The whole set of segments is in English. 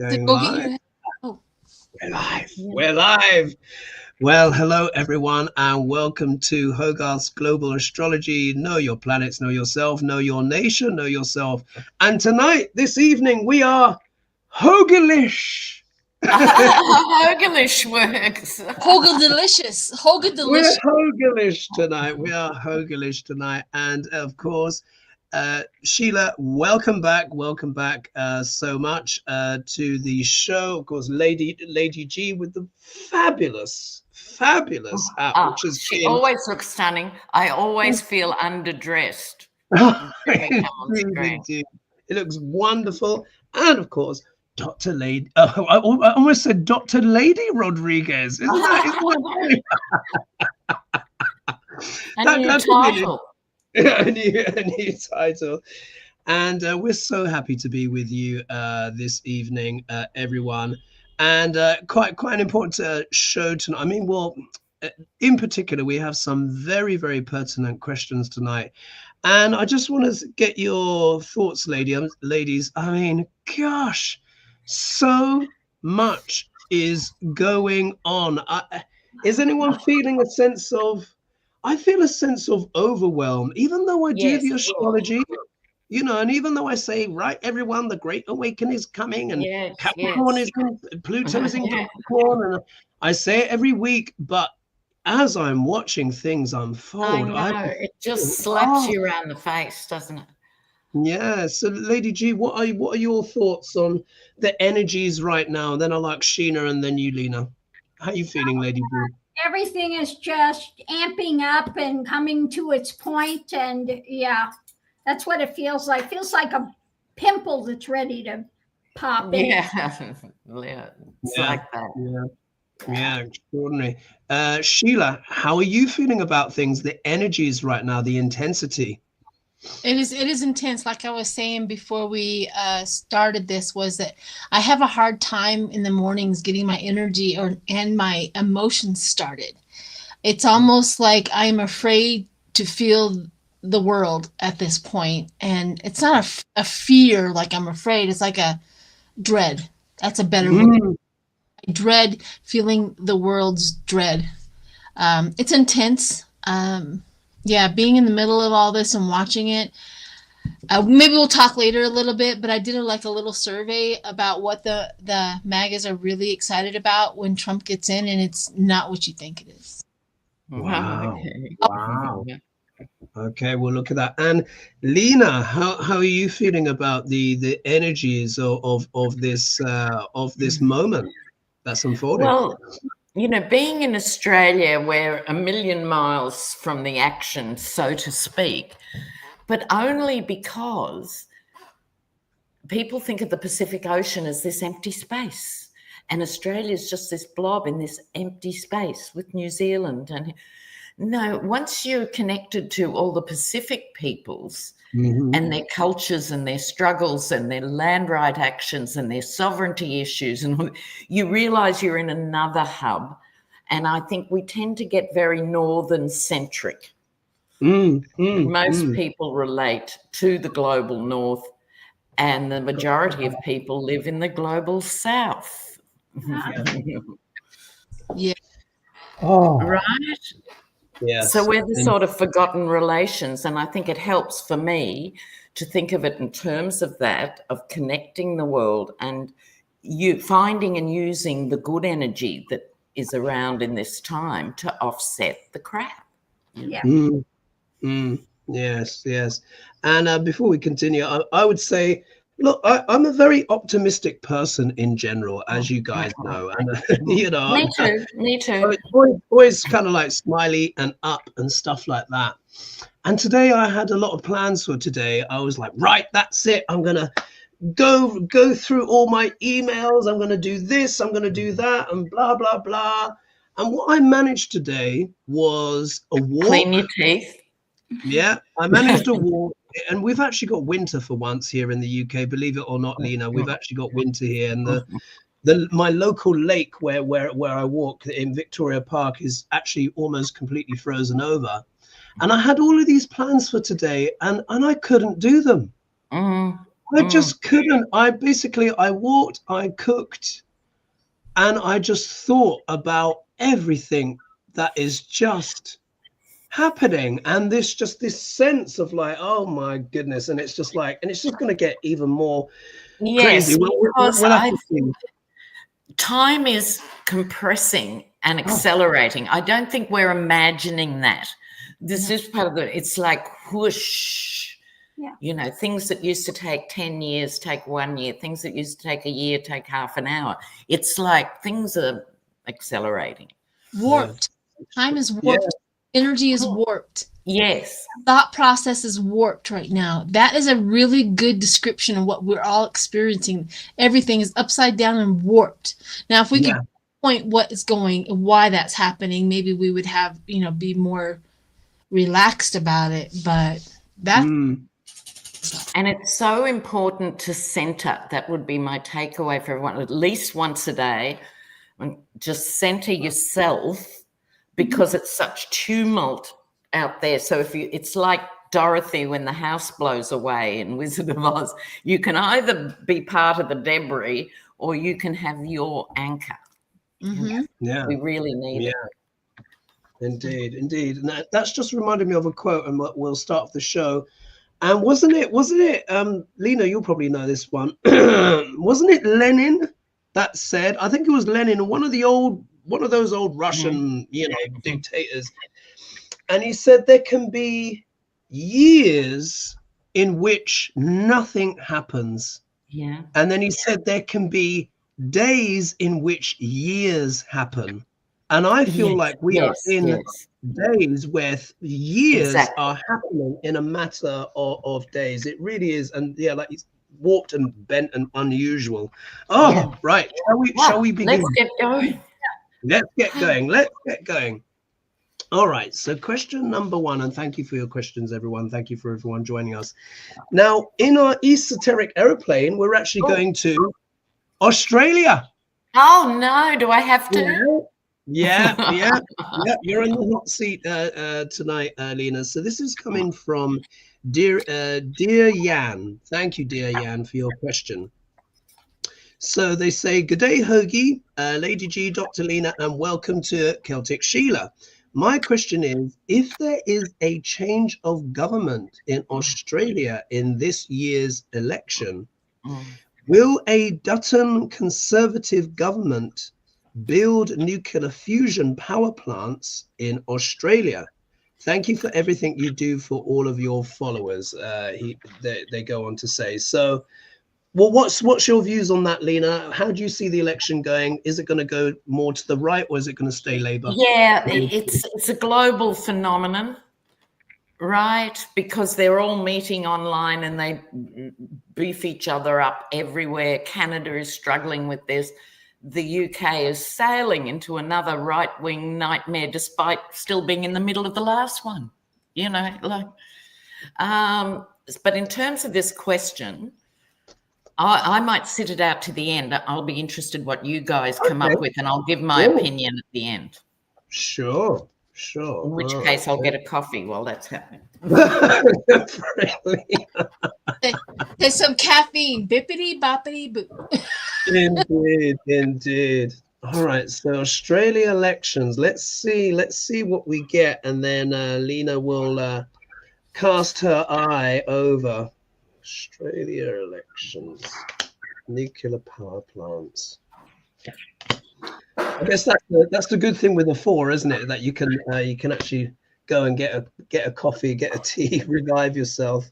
Going live. We're live. We're live. Well, hello everyone, and welcome to HoGaLeSh's Global Astrology. Know your planets, know yourself, know your nation, know yourself. And tonight, this evening, we are HoGaLeSh's. HoGaLeSh's works. HoGaLeSh's. We're HoGaLeSh's tonight. We are HoGaLeSh's tonight. And of course, Sheila, welcome back so much to the show. Of course, Lady G with the fabulous hat, which is she always looks stunning. I always feel underdressed. It looks wonderful. And of course, Dr. Lady, I almost said Dr. Lady Rodriguez. Isn't that a new title. A new title. And we're so happy to be with you this evening, everyone. And quite an important show tonight. I mean, well, in particular, we have some very, very pertinent questions tonight. And I just want to get your thoughts, ladies. I mean, gosh, so much is going on. Is anyone feeling a sense of, I feel a sense of overwhelm, even though I do the astrology, you know, and even though I say, right, everyone, the Great Awakening is coming, and Capricorn is in, Pluto is in Capricorn, and I say it every week, but as I'm watching things unfold, it just slaps you around the face, doesn't it? Yeah. So, Lady G, what are your thoughts on the energies right now? And then I like Sheena, and then you, Lena. How are you feeling, Lady G? Everything is just amping up and coming to its point, and yeah, that's what it feels like. It feels like a pimple that's ready to pop in. It's like that. Yeah, extraordinary. Sheila, how are you feeling about things, the energies right now, the intensity? It is intense. Like I was saying before we started this, was that I have a hard time in the mornings getting my energy and my emotions started. It's almost like I'm afraid to feel the world at this point. And it's not a fear like I'm afraid. It's like a dread. That's a better word. I dread feeling the world's dread. It's intense. Yeah, being in the middle of all this and watching it. Maybe we'll talk later a little bit, but I did a little survey about what the MAGAs are really excited about when Trump gets in, and it's not what you think it is. Wow. Wow. Okay, well, look at that. And Lena, how are you feeling about the energies of this moment that's unfolding? Well, you know, being in Australia, we're a million miles from the action, so to speak, but only because people think of the Pacific Ocean as this empty space, and Australia is just this blob in this empty space with New Zealand. And no, once you're connected to all the Pacific peoples and their cultures and their struggles and their land right actions and their sovereignty issues, and you realize you're in another hub. And I think we tend to get very northern centric. Most people relate to the global north, and the majority of people live in the global south. Yeah. Right? Yes. So we're the sort of forgotten relations, and I think it helps for me to think of it in terms of that, of connecting the world and you finding and using the good energy that is around in this time to offset the crap. Yeah. Yes. And before we continue, I would say, look, I'm a very optimistic person in general, as you guys know. And, you know, Me too. Always kind of like smiley and up and stuff like that. And today I had a lot of plans for today. I was like, right, that's it. I'm going to go through all my emails. I'm going to do this. I'm going to do that and blah, blah, blah. And what I managed today was a walk. Clean your teeth. Yeah, I managed to walk. And we've actually got winter for once here in the UK, believe it or not, Lena. We've actually got winter here, and my local lake where I walk in Victoria Park is actually almost completely frozen over. And I had all of these plans for today, and I couldn't do them. I just couldn't. I walked, I cooked, and I just thought about everything that is just happening, and this sense of like, oh my goodness, and it's just like, and it's just going to get even more crazy. Because time is compressing and accelerating. I don't think we're imagining that. This is part of it's like whoosh. Yeah. You know, things that used to take 10 years take 1 year. Things that used to take a year take half an hour. It's like things are accelerating. Warped. Time is warped. Energy is warped. Yes. Thought process is warped right now. That is a really good description of what we're all experiencing. Everything is upside down and warped. Now, if we could point what is going, why that's happening, maybe we would have, be more relaxed about it. But that. And it's so important to center. That would be my takeaway for everyone, at least once a day. And just center yourself, because it's such tumult out there. So it's like Dorothy when the house blows away in Wizard of Oz. You can either be part of the debris or you can have your anchor. Mm-hmm. Yeah, we really need it. Indeed. And that's just reminded me of a quote, and we'll start off the show. And wasn't it, Lena, you'll probably know this one. Wasn't it Lenin that said, I think it was Lenin, one of those old Russian, dictators. And he said there can be years in which nothing happens. Yeah. And then he said there can be days in which years happen. And I feel like we are in days where years are happening in a matter of days. It really is. And like it's warped and bent and unusual. Right. Shall we begin? Let's get going. Let's get going. All right. So question number one, and thank you for your questions, everyone. Thank you for everyone joining us. Now, in our esoteric aeroplane, we're actually going to Australia. Oh, no. Do I have to? Yeah. You're in the hot seat tonight, Lena. So this is coming from dear Yan. Thank you, dear Yan, for your question. So they say, good day, Hoagie, Lady G, Dr. Lena, and welcome to Celtic Sheila. My question is, if there is a change of government in Australia in this year's election, will a Dutton Conservative government build nuclear fusion power plants in Australia? Thank you for everything you do for all of your followers. They go on to say. So, well, what's your views on that, Lena? How do you see the election going? Is it going to go more to the right, or is it going to stay Labour? Yeah, it's a global phenomenon, right? Because they're all meeting online and they beef each other up everywhere. Canada is struggling with this. The UK is sailing into another right-wing nightmare, despite still being in the middle of the last one. But in terms of this question, I might sit it out to the end. I'll be interested what you guys come up with, and I'll give my opinion at the end. Sure. In which case, I'll get a coffee while that's happening. There's some caffeine. Bippity boppity boo. Indeed. All right. So Australia elections. Let's see what we get, and then Lena will cast her eye over Australia elections, nuclear power plants. I guess that's the good thing with the 4, isn't it? That you can actually go and get a coffee, get a tea, revive yourself.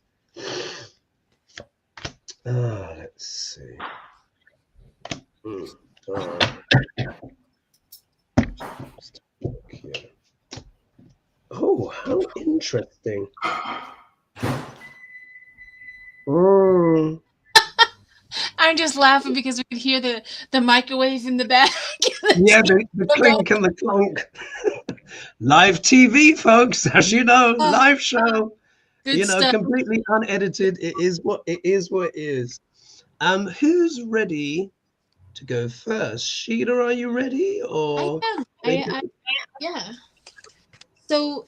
Let's see. All right. Oh, how interesting. I'm just laughing because we could hear the microwave in the back. The clink and the clunk. Live TV, folks, as you know, live show. Good stuff. Completely unedited. It is what it is. Who's ready to go first? Sheila, are you ready? Or yeah. So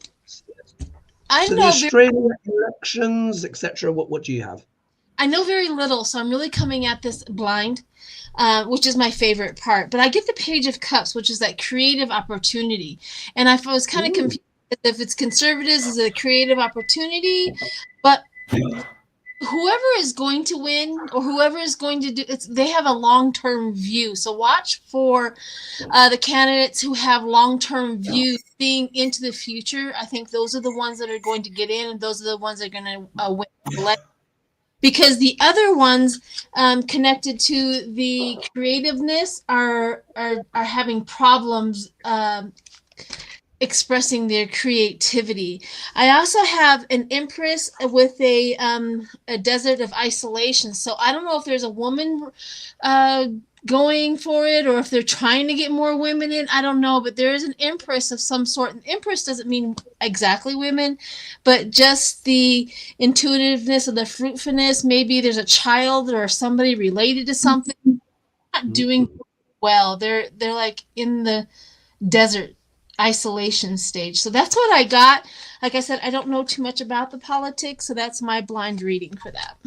I know the Australian elections, etc. What do you have? I know very little, so I'm really coming at this blind, which is my favorite part. But I get the Page of Cups, which is that creative opportunity. And I was kind of confused if it's conservatives, is it a creative opportunity? But whoever is going to win or whoever is going to do it, they have a long-term view. So watch for the candidates who have long-term views being into the future. I think those are the ones that are going to get in, and those are the ones that are going to win. Because the other ones connected to the creativeness are having problems expressing their creativity. I also have an Empress with a desert of isolation. So I don't know if there's a woman going for it or if they're trying to get more women in. I don't know, but there is an Empress of some sort. An Empress doesn't mean exactly women, but just the intuitiveness of the fruitfulness. Maybe there's a child or somebody related to something not doing well. They're like in the desert isolation stage. So that's what I got. Like I said, I don't know too much about the politics, so that's my blind reading for that.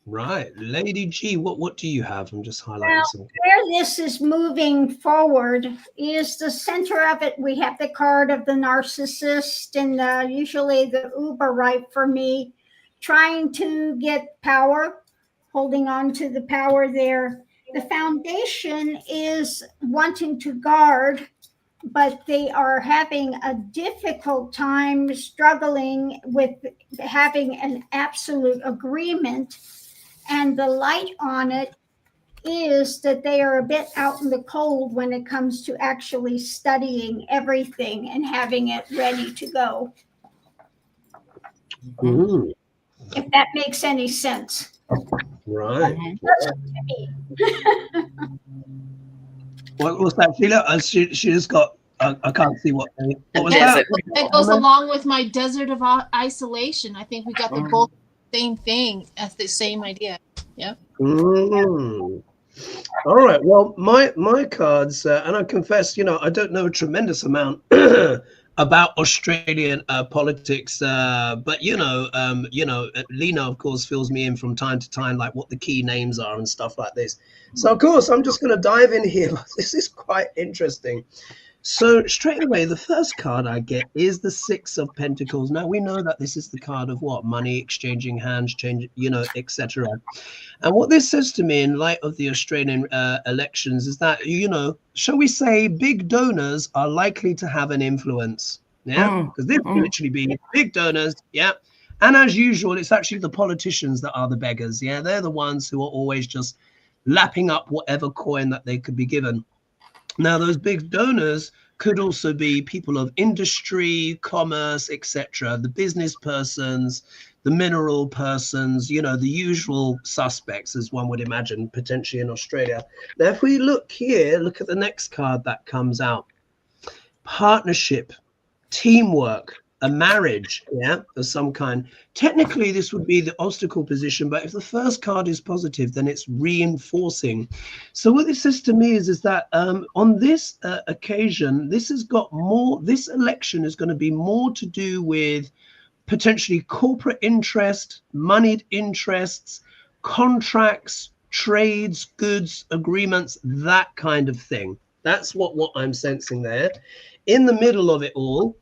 Right. Lady G, what do you have? I'm just highlighting something. Where this is moving forward is the center of it. We have the card of the narcissist and usually the uber right for me, trying to get power, holding on to the power there. The foundation is wanting to guard, but they are having a difficult time struggling with having an absolute agreement. And the light on it is that they are a bit out in the cold when it comes to actually studying everything and having it ready to go. If that makes any sense. Right. What was that, Sheila? She just got, I can't see what was that? That goes along with my desert of isolation. I think we got the both same thing as the same idea. Yeah. All right. Well, my cards, and I confess, I don't know a tremendous amount about Australian politics, but Lena, of course, fills me in from time to time, like what the key names are and stuff like this. So, of course, I'm just going to dive in here. This is quite interesting. So straight away, the first card I get is the Six of Pentacles. Now we know that this is the card of what? Money, exchanging hands, change, etc. And what this says to me in light of the Australian elections is that, shall we say, big donors are likely to have an influence. Yeah, because this will literally be big donors. Yeah. And as usual, it's actually the politicians that are the beggars. Yeah, they're the ones who are always just lapping up whatever coin that they could be given. Now, those big donors could also be people of industry, commerce, etc., the business persons, the mineral persons, the usual suspects, as one would imagine, potentially in Australia. Now, if we look here, look at the next card that comes out. Partnership, teamwork, a marriage, of some kind. Technically, this would be the obstacle position, but if the first card is positive, then it's reinforcing. So what this says to me is that on this occasion, this election is going to be more to do with potentially corporate interest, moneyed interests, contracts, trades, goods, agreements, that kind of thing. That's what I'm sensing there. In the middle of it all,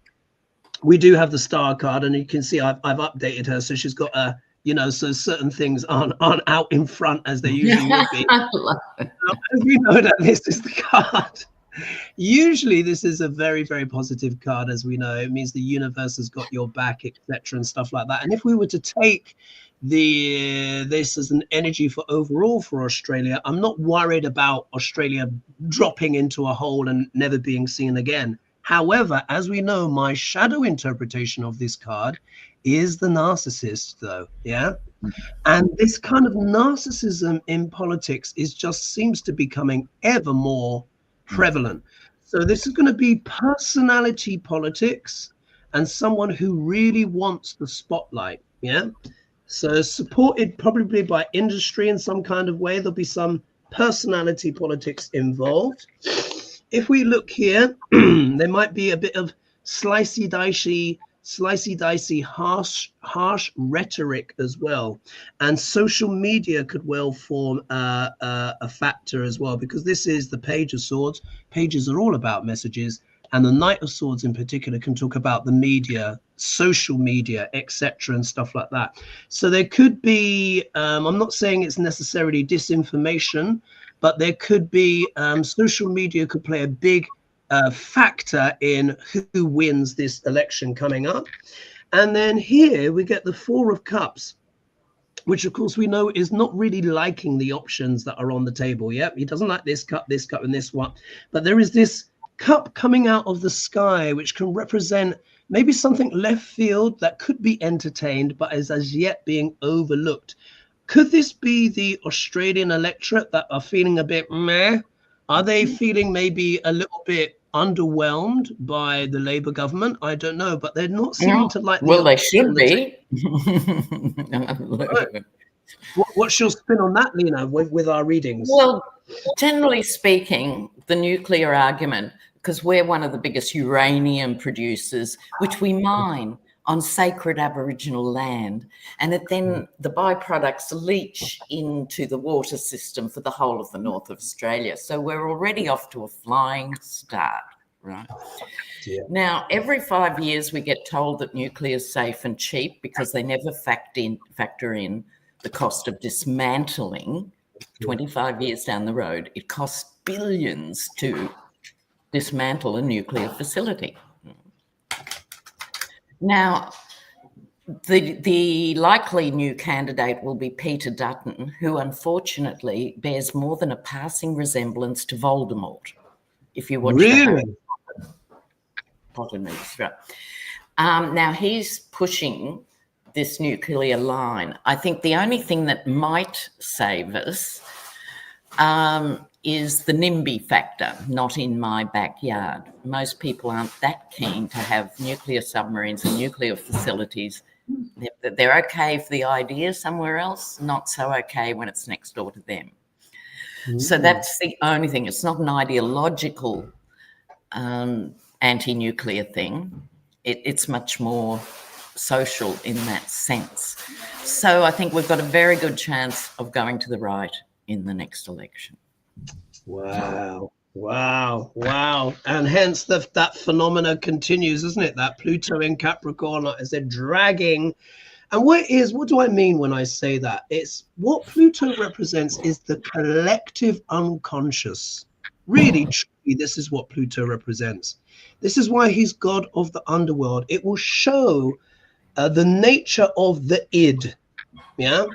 we do have the star card, and you can see I've updated her, so she's got a, so certain things aren't out in front as they usually would be. As we know that this is the card. Usually this is a very, very positive card, as we know. It means the universe has got your back, etc., and stuff like that. And if we were to take this as an energy for overall for Australia, I'm not worried about Australia dropping into a hole and never being seen again. However, as we know, my shadow interpretation of this card is the narcissist, though. Yeah. And this kind of narcissism in politics seems to be becoming ever more prevalent. So this is going to be personality politics and someone who really wants the spotlight. Yeah. So supported probably by industry in some kind of way. There'll be some personality politics involved. If we look here, there might be a bit of slicey, dicey slicey dicey, harsh rhetoric as well. And social media could well form a factor as well, because this is the Page of Swords. Pages are all about messages, and the Knight of Swords in particular can talk about the media, social media, etc., and stuff like that. So there could be, I'm not saying it's necessarily disinformation, but there could be, social media could play a big factor in who wins this election coming up. And then here we get the Four of Cups, which of course we know is not really liking the options that are on the table. Yep, he doesn't like this cup, and this one. But there is this cup coming out of the sky, which can represent maybe something left field that could be entertained, but is as yet being overlooked. Could this be the Australian electorate that are feeling a bit meh? Are they feeling maybe a little bit underwhelmed by the Labour government? I don't know, but they're not seeming to like. Well, they should be. Right. What's your spin on that, Lena, with our readings? Well, generally speaking, the nuclear argument, because we're one of the biggest uranium producers, which we mine on sacred Aboriginal land, and then the byproducts leach into the water system for the whole of the north of Australia. So we're already off to a flying start, right? Yeah. Now, every 5 years we get told that nuclear is safe and cheap because they never factor in the cost of dismantling. 25 years down the road, it costs billions to dismantle a nuclear facility. Now, the likely new candidate will be Peter Dutton, who unfortunately bears more than a passing resemblance to Voldemort. If you watch really? the Potter movies, right? Now he's pushing this nuclear line. I think the only thing that might save us is the NIMBY factor, not in my backyard. Most people aren't that keen to have nuclear submarines and nuclear facilities. They're okay for the idea somewhere else, not so okay when it's next door to them. So that's the only thing. It's not an ideological anti-nuclear thing. It's much more social in that sense. So I think we've got a very good chance of going to the right in the next election. Wow. And hence that phenomena continues, isn't it? That Pluto in Capricorn, as they're dragging. And what do I mean when I say that? It's what Pluto represents is the collective unconscious. Really, truly, this is what Pluto represents. This is why he's god of the underworld. It will show the nature of the id. Yeah.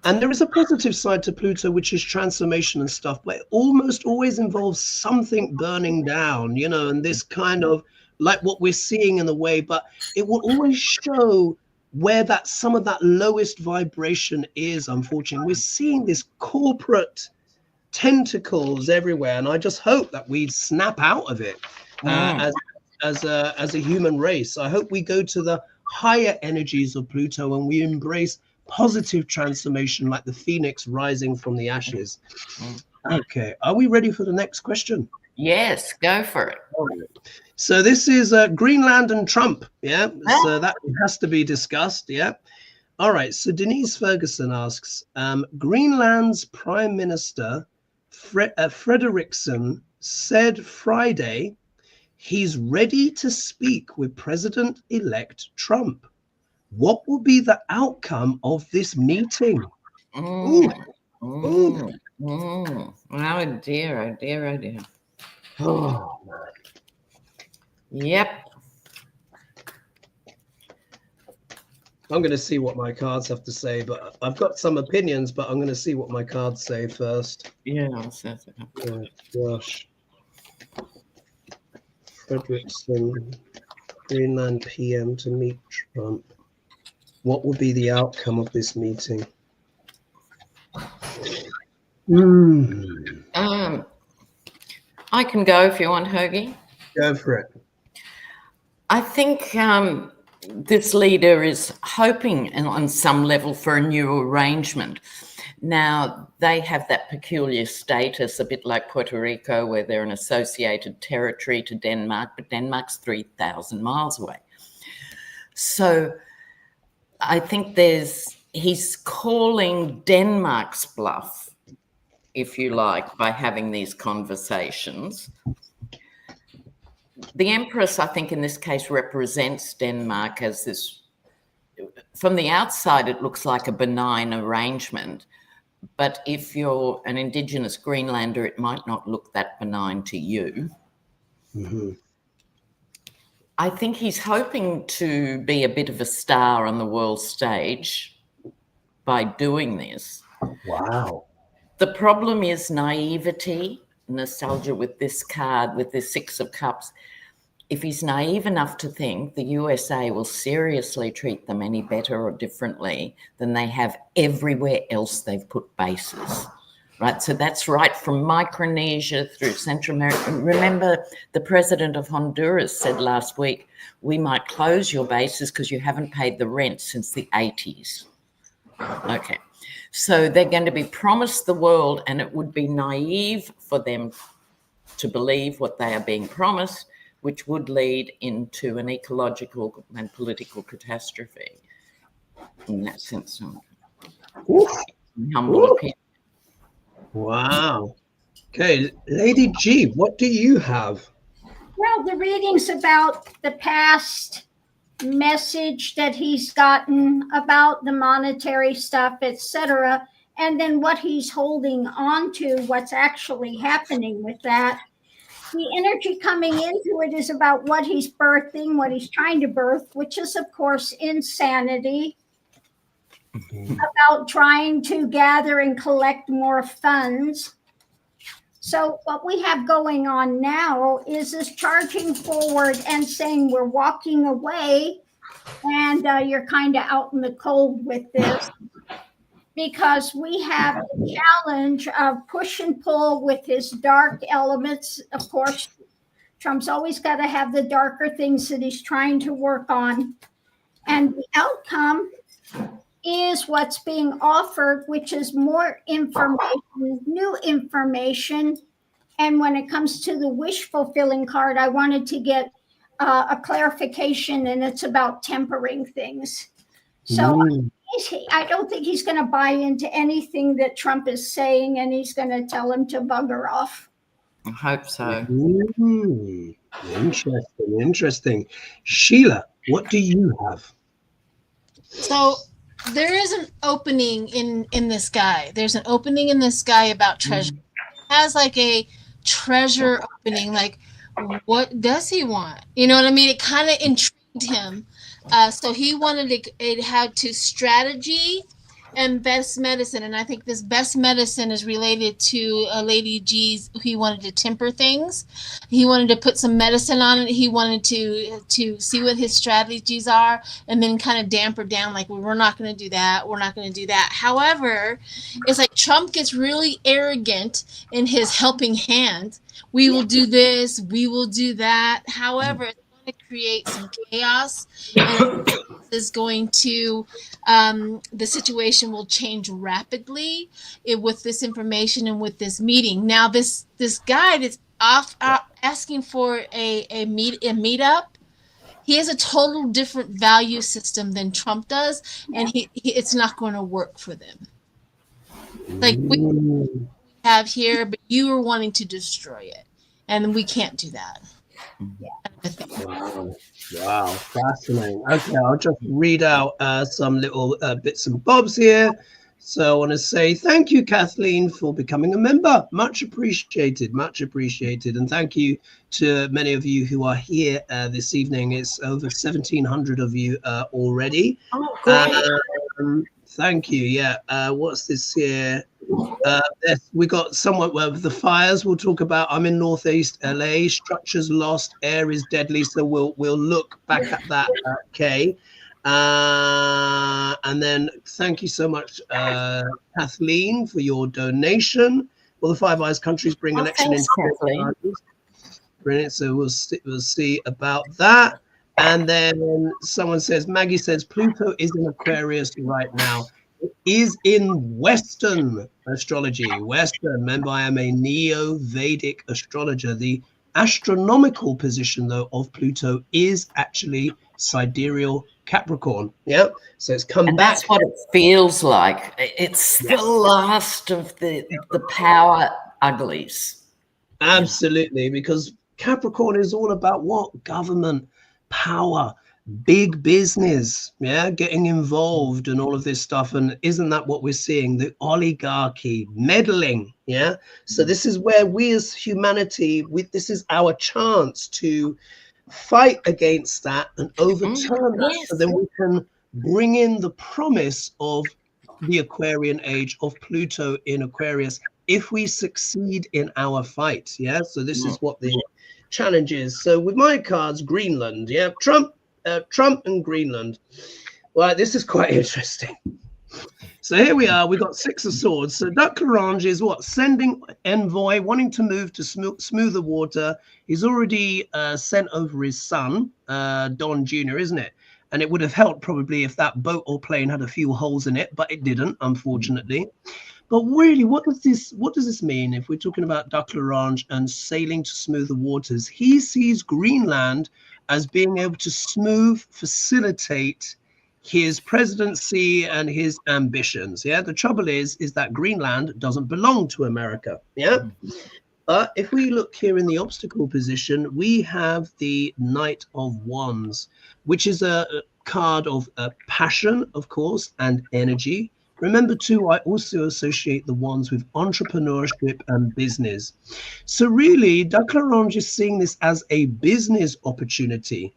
And there is a positive side to Pluto, which is transformation and stuff, but it almost always involves something burning down, and this kind of like what we're seeing in a way, but it will always show where that some of that lowest vibration is, unfortunately. We're seeing this corporate tentacles everywhere, and I just hope that we snap out of it as a human race. I hope we go to the higher energies of Pluto and we embrace positive transformation like the phoenix rising from the ashes. Okay, are we ready for the next question? Yes, go for it. So this is Greenland and Trump. Yeah, so that has to be discussed. Yeah. All right, so Denise Ferguson asks, Greenland's Prime Minister Frederiksen said Friday he's ready to speak with President-elect Trump. What will be the outcome of this meeting? Oh dear. Oh, man. Yep. I'm going to see what my cards have to say, but I've got some opinions, but I'm going to see what my cards say first. Yeah. Oh, gosh. Frederiksen, Greenland PM to meet Trump. What will be the outcome of this meeting? I can go if you want, Hoagie. Go for it. I think this leader is hoping on some level for a new arrangement. Now, they have that peculiar status, a bit like Puerto Rico, where they're an associated territory to Denmark, but Denmark's 3,000 miles away. So I think he's calling Denmark's bluff, if you like, by having these conversations. The Empress, I think, in this case represents Denmark as this, from the outside, it looks like a benign arrangement. But if you're an Indigenous Greenlander, it might not look that benign to you. Mm-hmm. I think he's hoping to be a bit of a star on the world stage by doing this. Wow. The problem is naivety, nostalgia with this card, with this Six of Cups. If he's naive enough to think the USA will seriously treat them any better or differently than they have everywhere else they've put bases, right? So that's right from Micronesia through Central America. Remember, the president of Honduras said last week, we might close your bases because you haven't paid the rent since the 80s. Okay. So they're going to be promised the world, and it would be naive for them to believe what they are being promised, which would lead into an ecological and political catastrophe. In that sense, humble opinion. Wow. Okay, Lady G, what do you have? Well, the reading's about the past message that he's gotten about the monetary stuff, etc., and then what he's holding on to, what's actually happening with that. The energy coming into it is about what he's birthing, what he's trying to birth, which is, of course, insanity. Mm-hmm. About trying to gather and collect more funds. So what we have going on now is this charging forward and saying we're walking away, and you're kind of out in the cold with this. Because we have the challenge of push and pull with his dark elements. Of course, Trump's always got to have the darker things that he's trying to work on. And the outcome is what's being offered, which is more information, new information. And when it comes to the wish fulfilling card, I wanted to get a clarification, and it's about tempering things. So I don't think he's going to buy into anything that Trump is saying, and he's going to tell him to bugger off. I hope so. Interesting. Sheila, what do you have? So there is an opening in this guy. There's an opening in this guy about treasure. It has like a treasure opening. Like, what does he want? You know what I mean? It kind of intrigued him. So he wanted it had to strategy and best medicine. And I think this best medicine is related to Lady G's. He wanted to temper things. He wanted to put some medicine on it. He wanted to see what his strategies are, and then kind of damper down, like, well, we're not going to do that. We're not going to do that. However, it's like Trump gets really arrogant in his helping hand. We will do this. We will do that. However, to create some chaos, and is going to the situation will change rapidly with this information and with this meeting. Now this guy that's asking for a meetup, he has a total different value system than Trump does, and it's not going to work for them. Like we have here, but you are wanting to destroy it, and we can't do that. Wow, fascinating. Okay, I'll just read out some little bits and bobs here. So I want to say thank you, Kathleen, for becoming a member. Much appreciated, and thank you to many of you who are here this evening. It's over 1,700 of you already. Oh, great. Thank you. Yeah. What's this here? We got somewhat with the fires. We'll talk about. I'm in Northeast LA. Structures lost. Air is deadly. So we'll look back at that. Okay. And then thank you so much, Kathleen, for your donation. Well, the Five Eyes countries bring election in. Brilliant. So we'll see about that. And then someone says, Maggie says, Pluto is in Aquarius right now. It is in Western astrology. Western, remember, I am a Neo-Vedic astrologer. The astronomical position, though, of Pluto is actually sidereal Capricorn. Yeah. So it's come and back. that's what it feels like. It's the last of the power uglies. Absolutely, because Capricorn is all about what? Government, power, big business, getting involved and all of this stuff. And isn't that what we're seeing? The oligarchy, meddling, So this is where we as humanity, this is our chance to fight against that and overturn that, so then we can bring in the promise of the Aquarian age, of Pluto in Aquarius, if we succeed in our fight. So this is what the challenge is. So with my cards, Greenland, Trump and Greenland. Well, this is quite interesting. So here we are, we got 6 of Swords. So Dr. is what? Sending envoy, wanting to move to smoother water. He's already sent over his son, Don Jr., isn't it? And it would have helped probably if that boat or plane had a few holes in it, but it didn't, unfortunately. But really, what does this mean if we're talking about Dr. and sailing to smoother waters? He sees Greenland as being able to facilitate his presidency and his ambitions. The trouble is that Greenland doesn't belong to America. But if we look here in the obstacle position, we have the Knight of Wands, which is a card of passion, of course, and energy. Remember too, I also associate the wands with entrepreneurship and business. So really, Dr. is seeing this as a business opportunity.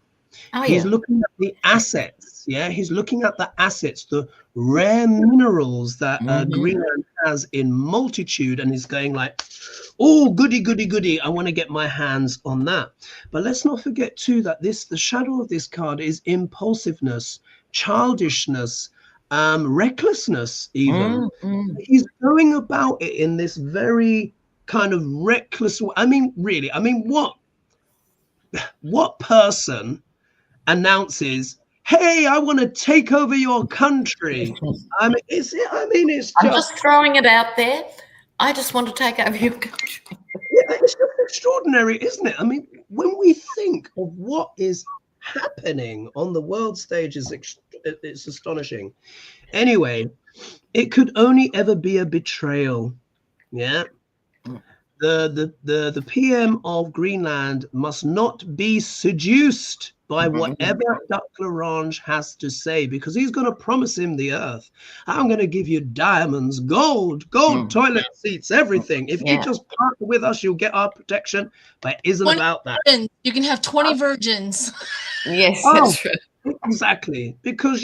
He's looking at the assets. He's looking at the assets, the rare minerals that Greenland has in multitude, and he's going like, oh, goody, goody, goody, I want to get my hands on that. But let's not forget too that the shadow of this card is impulsiveness, childishness, recklessness even. He's going about it in this very kind of reckless way. I mean, really, what person announces, hey, I want to take over your country? It's just throwing it out there. I just want to take over your country. It's just extraordinary, isn't it? I mean, when we think of what is happening on the world stage, it's astonishing. Anyway, it could only ever be a betrayal. The PM of Greenland must not be seduced by whatever Dr. has to say, because he's going to promise him the earth. I'm going to give you diamonds, gold, toilet seats, everything. If you just partner with us, you'll get our protection. But it isn't about that. You can have 20 virgins. Yes, that's true. Exactly. Because,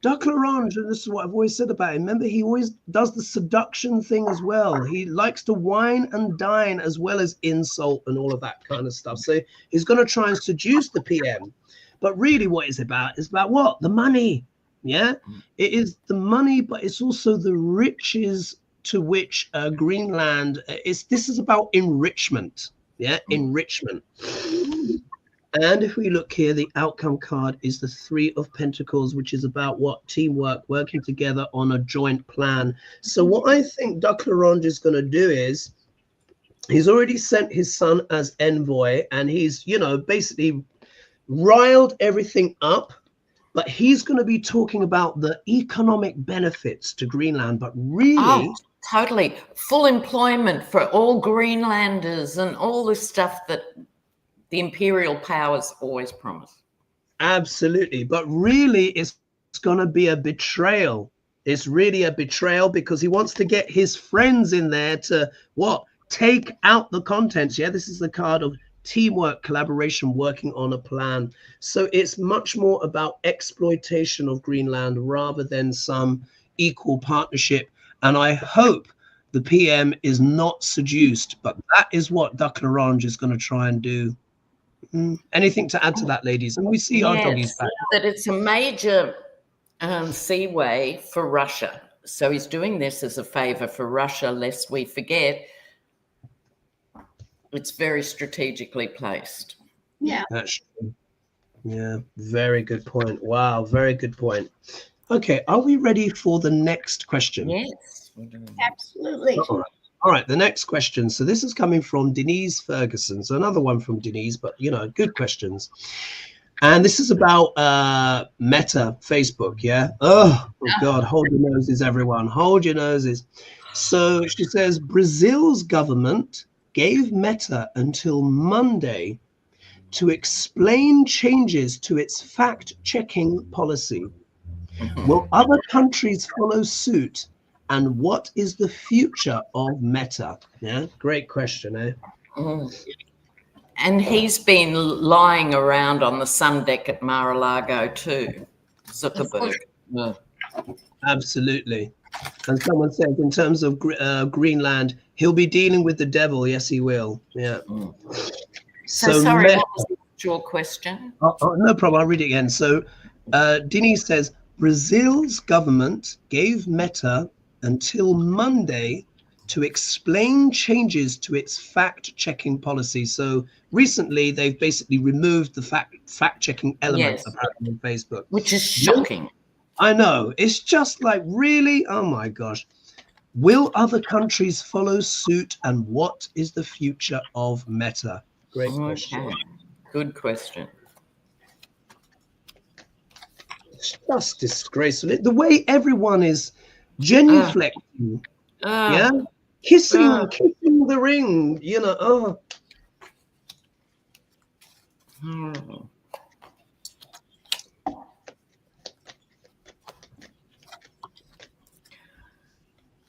Dr. and this is what I've always said about him. Remember, he always does the seduction thing as well. He likes to wine and dine as well as insult and all of that kind of stuff. So he's going to try and seduce the PM. But really what it's about is about what? The money. It is the money, but it's also the riches to which Greenland is. This is about enrichment. Enrichment. And if we look here, the outcome card is the 3 of Pentacles, which is about what? Teamwork, working together on a joint plan. So what I think Dr. is going to do is he's already sent his son as envoy, and he's, basically riled everything up. But he's going to be talking about the economic benefits to Greenland. But really... totally. Full employment for all Greenlanders and all this stuff that the imperial powers always promise. Absolutely. But really, it's going to be a betrayal. It's really a betrayal because he wants to get his friends in there to what? Take out the contents. This is the card of teamwork, collaboration, working on a plan. So it's much more about exploitation of Greenland rather than some equal partnership. And I hope the PM is not seduced, but that is what Dr. is going to try and do. Anything to add to that, ladies? And we see our doggies back. That it's a major seaway for Russia. So he's doing this as a favor for Russia, lest we forget it's very strategically placed. That's true. Very good point. Wow, very good point. Okay, are we ready for the next question? Yes. Absolutely. All right, the next question. So this is coming from Denise Ferguson. So another one from Denise, but good questions. And this is about Mette, Facebook, yeah? Oh, God, hold your noses, everyone. Hold your noses. So she says, Brazil's government gave Mette until Monday to explain changes to its fact-checking policy. Will other countries follow suit? And what is the future of Mette? Yeah, great question, eh? And he's been lying around on the sun deck at Mar-a-Lago too, Zuckerberg. Yeah. Absolutely. And someone said, in terms of Greenland, he'll be dealing with the devil. Yes, he will. Yeah. So sorry, what was your question? No problem. I'll read it again. So Denise says, Brazil's government gave Mette until Monday to explain changes to its fact-checking policy. So recently, they've basically removed the fact-checking element apparently on Facebook. Which is shocking. I know. It's just like, really? Oh, my gosh. Will other countries follow suit? And what is the future of Mette? Great question. Good question. It's just disgraceful. The way everyone is genuflecting. Yeah? Kissing the ring, you know.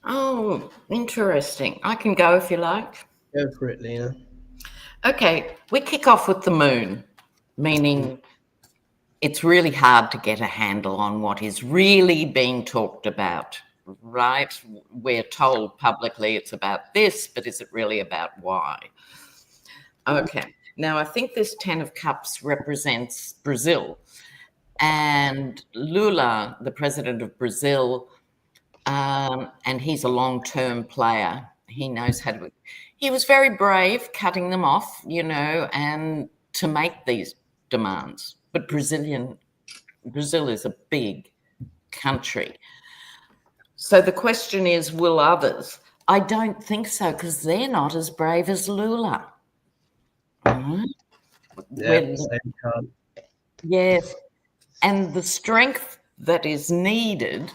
Oh, interesting. I can go if you like. Go for it, Lena. Okay, we kick off with the moon, meaning it's really hard to get a handle on what is really being talked about, right? We're told publicly it's about this, but is it really about why? Okay, now I think this 10 of Cups represents Brazil, and Lula, the president of Brazil, and he's a long-term player. He knows how to... He was very brave cutting them off, you know, and to make these demands. But Brazil is a big country. So the question is, will others? I don't think so, because they're not as brave as Lula. Yes, and the strength that is needed,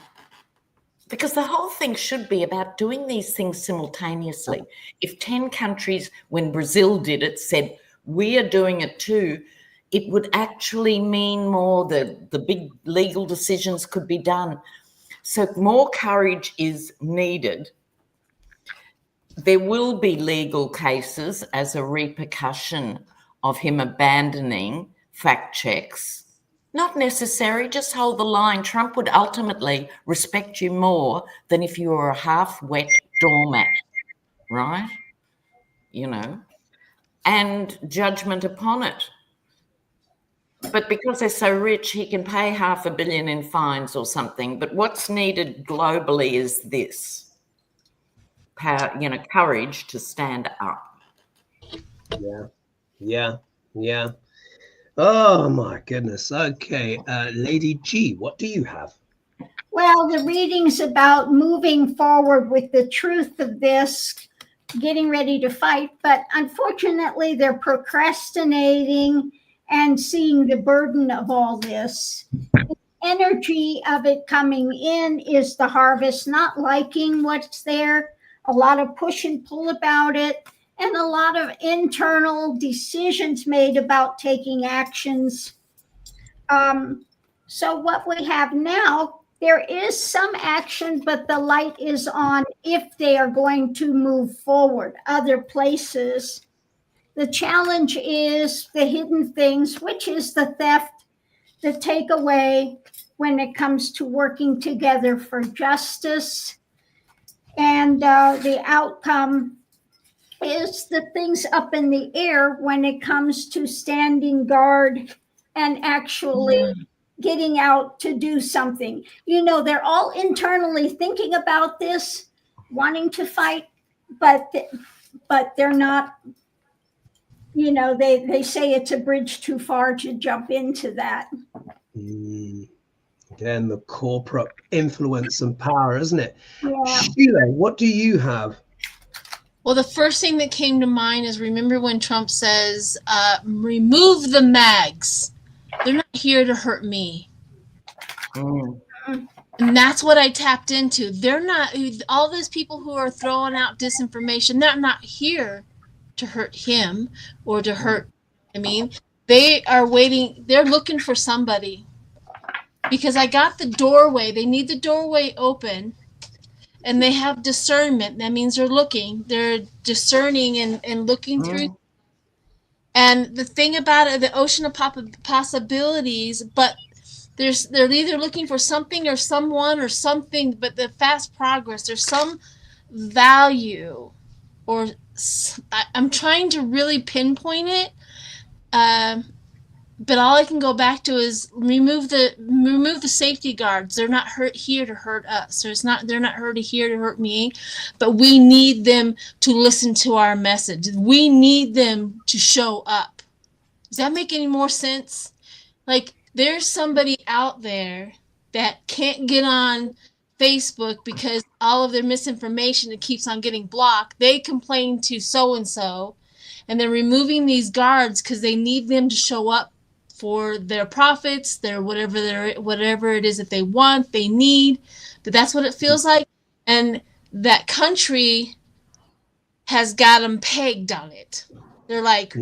because the whole thing should be about doing these things simultaneously. If 10 countries, when Brazil did it, said, we are doing it too, it would actually mean more that the big legal decisions could be done. So more courage is needed. There will be legal cases as a repercussion of him abandoning fact checks. Not necessary, just hold the line. Trump would ultimately respect you more than if you were a half-wet doormat, right? You know, and judgment upon it. But because they're so rich, he can pay $500 million in fines or something. But what's needed globally is this power, you know, courage to stand up. Yeah. Oh, my goodness. Okay. Lady G, what do you have? Well, the reading's about moving forward with the truth of this, getting ready to fight. But unfortunately, they're procrastinating and seeing the burden of all this. The energy of it coming in is the harvest, not liking what's there, a lot of push and pull about it, and a lot of internal decisions made about taking actions. So what we have now, there is some action, but the light is on if they are going to move forward other places. The challenge is the hidden things, which is the theft, the takeaway when it comes to working together for justice. And the outcome is the things up in the air when it comes to standing guard and actually getting out to do something. You know, they're all internally thinking about this, wanting to fight, but they're not, you know, they say it's a bridge too far to jump into that. Again, the corporate influence and power, isn't it? Yeah. Sheila, what do you have? Well, the first thing that came to mind is, remember when Trump says, remove the mags. They're not here to hurt me. Mm. And that's what I tapped into. They're not, all those people who are throwing out disinformation, they're not here to hurt him or to hurt, I mean, they are waiting, they're looking for somebody. Because I got the doorway, they need the doorway open, and they have discernment. That means they're discerning and looking through. And the thing about it, the ocean of possibilities, but they're either looking for something or someone or something, but the fast progress, there's some value, or I'm trying to really pinpoint it, but all I can go back to is remove the safety guards. They're not here to hurt us. They're not here to hurt me, but we need them to listen to our message. We need them to show up. Does that make any more sense? Like, there's somebody out there that can't get on Facebook because all of their misinformation, it keeps on getting blocked. They complain to so-and-so, and they're removing these guards because they need them to show up for their profits, their whatever it is that they want, they need. But that's what it feels like. And that country has got them pegged on it. They're like,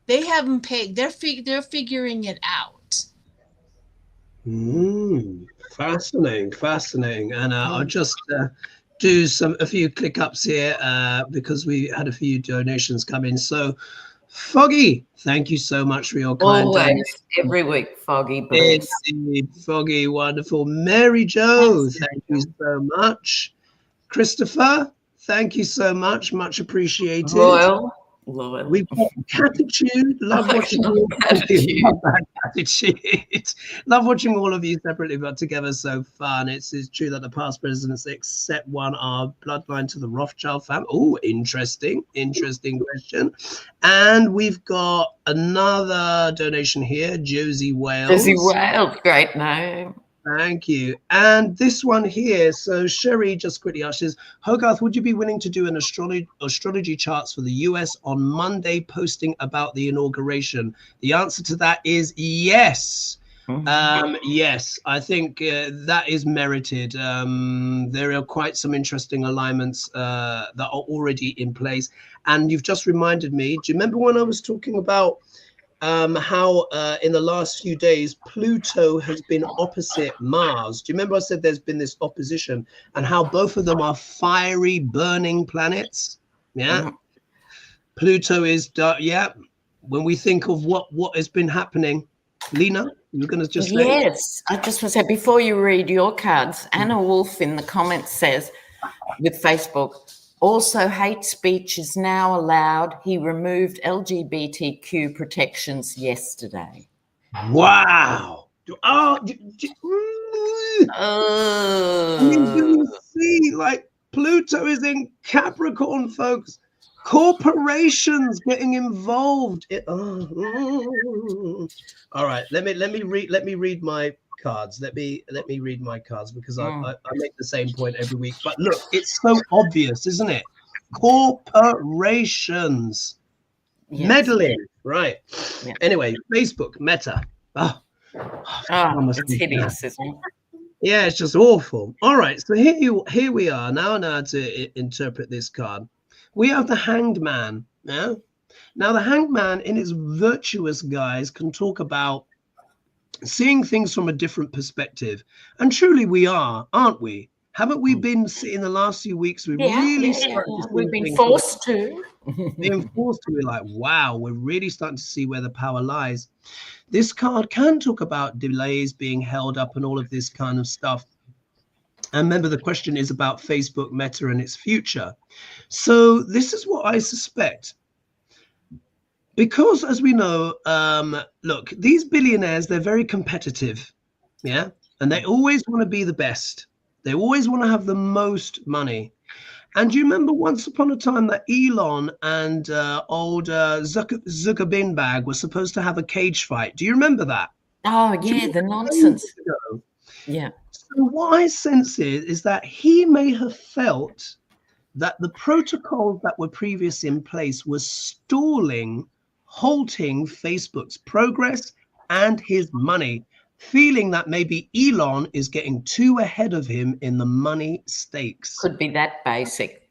they have them pegged. They're figuring it out. Fascinating. And I'll just do a few click ups here because we had a few donations come in. So Foggy, thank you so much for your kind Always, every week, Foggy. Foggy, wonderful. Mary Jo, thank you so much. Christopher, thank you so much. Much appreciated. Loyal. We've got Catitude. Love watching all of you. Love watching all of you separately but together. So fun. It's true that the past presidents except one are bloodline to the Rothschild family. Oh, interesting question. And we've got another donation here, Josie Wales. Josie Wales, great name. Thank you. And this one here, so Sherry just quickly asks, Hogarth, would you be willing to do an astrology charts for the US on Monday, posting about the inauguration? The answer to that is yes. Yes, I think that is merited. There are quite some interesting alignments that are already in place. And you've just reminded me, do you remember when I was talking about how in the last few days Pluto has been opposite Mars? Do you remember I said there's been this opposition and how both of them are fiery burning planets? Pluto is when we think of what has been happening. Lena, you're going to just say? Yes, I just want to say, before you read your cards, Anna Wolf in the comments says with Facebook, also hate speech is now allowed. He removed LGBTQ protections yesterday. Wow. You see, like, Pluto is in Capricorn, folks. Corporations getting involved. All right, let me read my cards. Let me read my cards because I make the same point every week. But look, it's so obvious, isn't it? Corporations meddling, right? Yeah. Anyway, Facebook, Mette. It's hideous, isn't it? Yeah, it's just awful. All right, so here we are now to interpret this card. We have the Hanged Man. Yeah. Now the Hanged Man, in its virtuous guise, can talk about seeing things from a different perspective, and truly we are, aren't we? Haven't we been in the last few weeks? We've been forced to. We're like, wow, we're really starting to see where the power lies. This card can talk about delays being held up and all of this kind of stuff. And remember, the question is about Facebook, Meta, and its future. So this is what I suspect. Because, as we know, look, these billionaires, they're very competitive, yeah? And they always want to be the best. They always want to have the most money. And do you remember once upon a time that Elon and old Zuckerberg were supposed to have a cage fight? Do you remember that? Oh, yeah, the nonsense. Yeah. So what I sense is that he may have felt that the protocols that were previously in place were halting Facebook's progress and his money, feeling that maybe Elon is getting too ahead of him in the money stakes. Could be that basic.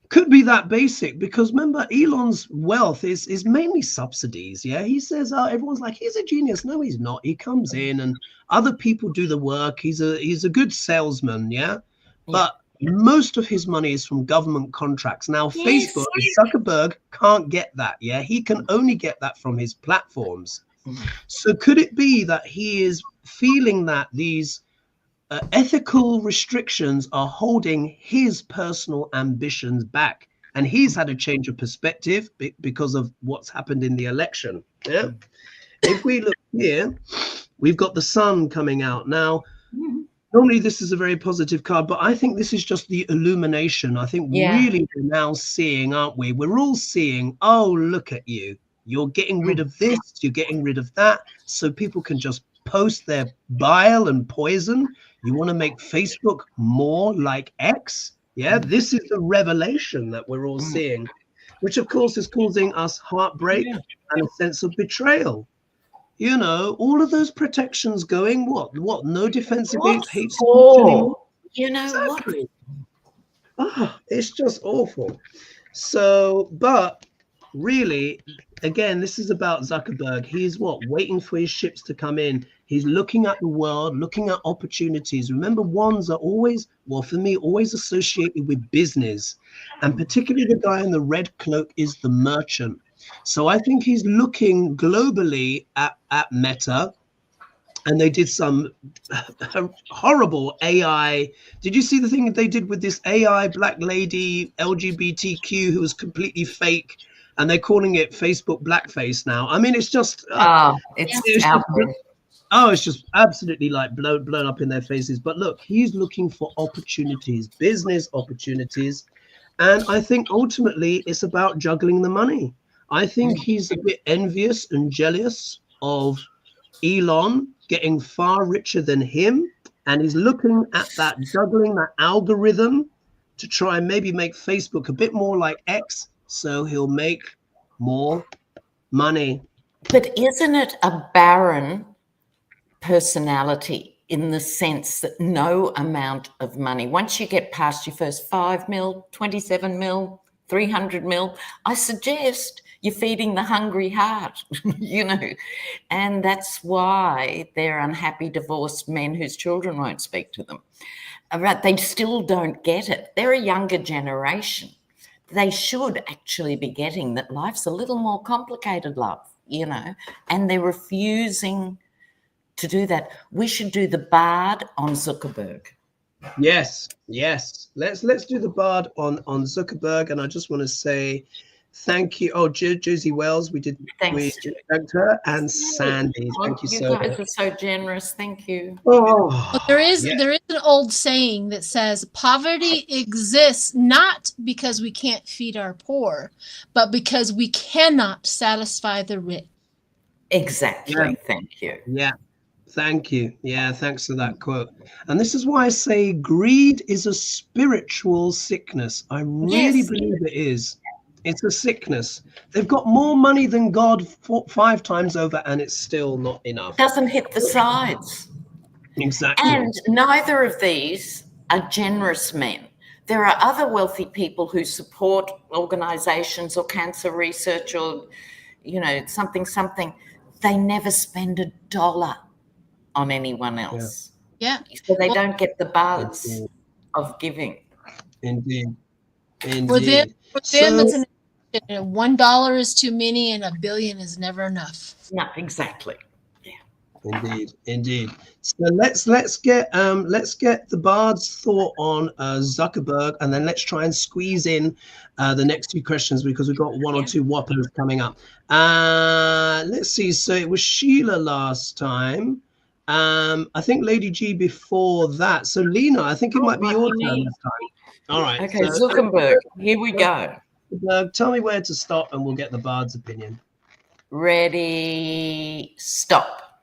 Could be that basic, because remember, Elon's wealth is mainly subsidies. Yeah, he says, oh, everyone's like, he's a genius. No, he's not. He comes in and other people do the work. He's a good salesman. Yeah, but most of his money is from government contracts. Now, Facebook, Zuckerberg can't get that. Yeah, he can only get that from his platforms. So could it be that he is feeling that these ethical restrictions are holding his personal ambitions back, and he's had a change of perspective because of what's happened in the election? Yeah. If we look here, we've got the sun coming out now. Normally this is a very positive card, but I think this is just the illumination. I think really we're now seeing, aren't we? We're all seeing, oh, look at you. You're getting rid of this, you're getting rid of that, so people can just post their bile and poison. You want to make Facebook more like X? Yeah, this is the revelation that we're all seeing, which of course is causing us heartbreak and a sense of betrayal. You know, all of those protections going, what? No defense against hate speech anymore? You know what? Oh, it's just awful. So, but really, again, this is about Zuckerberg. He's waiting for his ships to come in. He's looking at the world, looking at opportunities. Remember, wands are always, for me, always associated with business. And particularly the guy in the red cloak is the merchant. So I think he's looking globally at Mette. And they did some horrible AI. Did you see the thing that they did with this AI black lady, LGBTQ, who was completely fake? And they're calling it Facebook blackface now. I mean, it's just it's just absolutely like blown up in their faces. But look, he's looking for opportunities, business opportunities. And I think ultimately it's about juggling the money. I think he's a bit envious and jealous of Elon getting far richer than him. And he's looking at that, juggling that algorithm to try and maybe make Facebook a bit more like X, so he'll make more money. But isn't it a barren personality in the sense that no amount of money, once you get past your first 5 mil, 27 mil, 300 mil, I suggest you're feeding the hungry heart, you know, and that's why they're unhappy divorced men whose children won't speak to them. But they still don't get it. They're a younger generation. They should actually be getting that life's a little more complicated, love, you know, and they're refusing to do that. We should do the Bard on Zuckerberg. Yes. Let's do the Bard on Zuckerberg, and I just want to say thank you. Oh, Josie Wells, we thanked her, and Sandy. Thank you so much. You guys are so generous. Thank you. Oh, But there is an old saying that says poverty exists not because we can't feed our poor, but because we cannot satisfy the rich. Exactly. Yeah. Thank you. Yeah. Thank you. Yeah, thanks for that quote. And this is why I say greed is a spiritual sickness. I really believe it is. It's a sickness. They've got more money than God 5 times over, and it's still not enough. Doesn't hit the sides. Exactly. And neither of these are generous men. There are other wealthy people who support organizations or cancer research or, you know, something. They never spend $1 on anyone else. Yeah. So they don't get the buzz of giving. Indeed. For them, it's $1 is too many and $1 billion is never enough. No, exactly. Yeah. Indeed. So let's get the Bard's thought on Zuckerberg, and then let's try and squeeze in the next 2 questions, because we've got 1 or 2 whoppers coming up. Let's see. So it was Sheila last time. I think Lady G before that. So Lena, I think it might be your turn this time. All right. Okay, so, Zuckerberg, here we go. Tell me where to stop and we'll get the Bard's opinion. Ready, stop.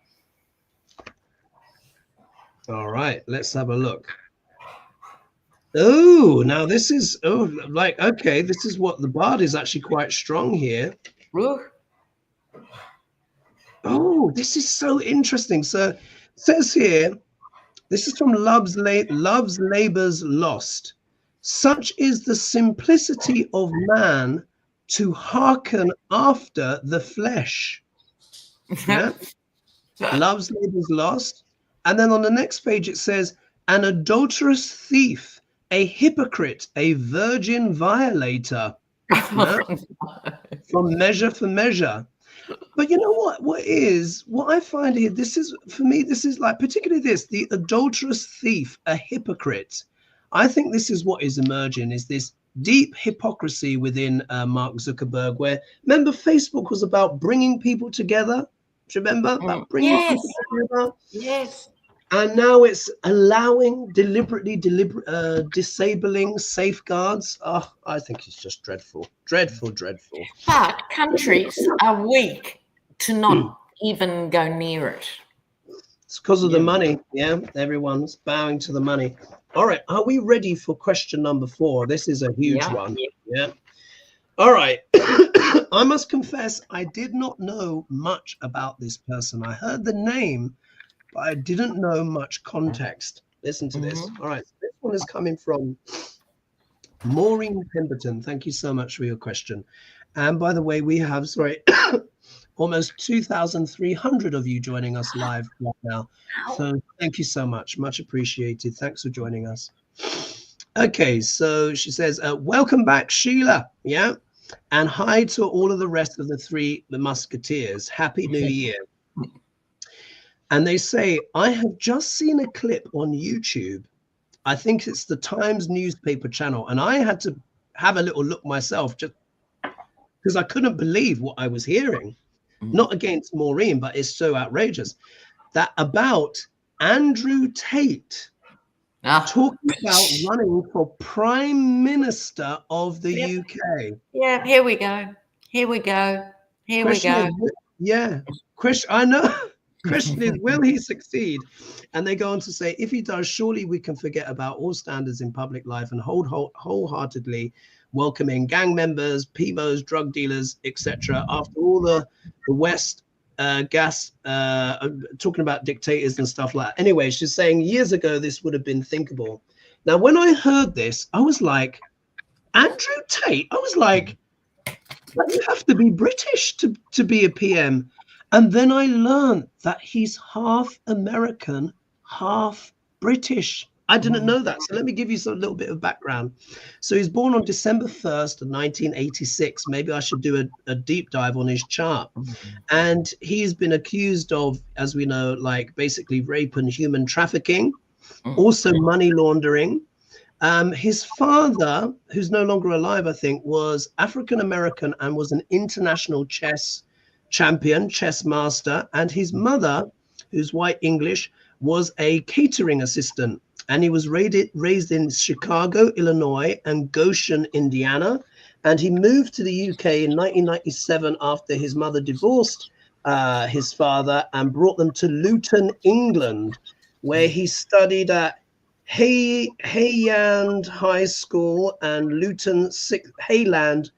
All right, let's have a look. Oh, now this is, okay, this is what the Bard is actually quite strong here. Ooh. Oh, this is so interesting. So it says here, this is from Love's Labour's Lost. Such is the simplicity of man to hearken after the flesh. Yeah. Love's Labour's Lost. And then on the next page it says, an adulterous thief, a hypocrite, a virgin violator. Yeah? From Measure for Measure. But you know what I find here, this is, for me, this is like, particularly this, the adulterous thief, a hypocrite. I think this is what is emerging, is this deep hypocrisy within Mark Zuckerberg, where, remember, Facebook was about bringing people together. Do you remember? About bringing people together? Yes. And now it's allowing, deliberately disabling safeguards. Oh, I think it's just dreadful, dreadful, dreadful. But countries are weak to not even go near it. It's because of the money. Yeah, everyone's bowing to the money. All right, are we ready for question number 4? This is a huge one. Yeah. All right. I must confess, I did not know much about this person. I heard the name, but I didn't know much context. Listen to this. All right, this one is coming from Maureen Pemberton. Thank you so much for your question. And by the way, we have, almost 2,300 of you joining us live right now. So thank you so much. Much appreciated. Thanks for joining us. Okay, so she says, welcome back, Sheila. Yeah. And hi to all of the rest of the Musketeers. Happy New Year. And they say, I have just seen a clip on YouTube. I think it's the Times newspaper channel. And I had to have a little look myself, just because I couldn't believe what I was hearing. Not against Maureen, but it's so outrageous. That about Andrew Tate talking about running for Prime Minister of the UK. Yeah, here we go. Here we go. Here we go. Question, I know. Question is, will he succeed? And they go on to say, if he does, surely we can forget about all standards in public life and wholeheartedly welcoming gang members, PMOs, drug dealers, etc. After all the West talking about dictators and stuff like that. Anyway, she's saying years ago this would have been thinkable. Now, when I heard this, I was like, Andrew Tate? I was like, you have to be British to be a PM. And then I learned that he's half American, half British. I didn't know that. So let me give you a little bit of background. So he's born on December 1st of 1986. Maybe I should do a deep dive on his chart. And he's been accused of, as we know, like basically rape and human trafficking, also money laundering. His father, who's no longer alive, I think, was African-American and was an international chess champion, chess master. And his mother, who's white English, was a catering assistant. And he was raised in Chicago, Illinois, and Goshen, Indiana. And he moved to the UK in 1997 after his mother divorced his father and brought them to Luton, England, where he studied at Hayland High School and Luton Hayland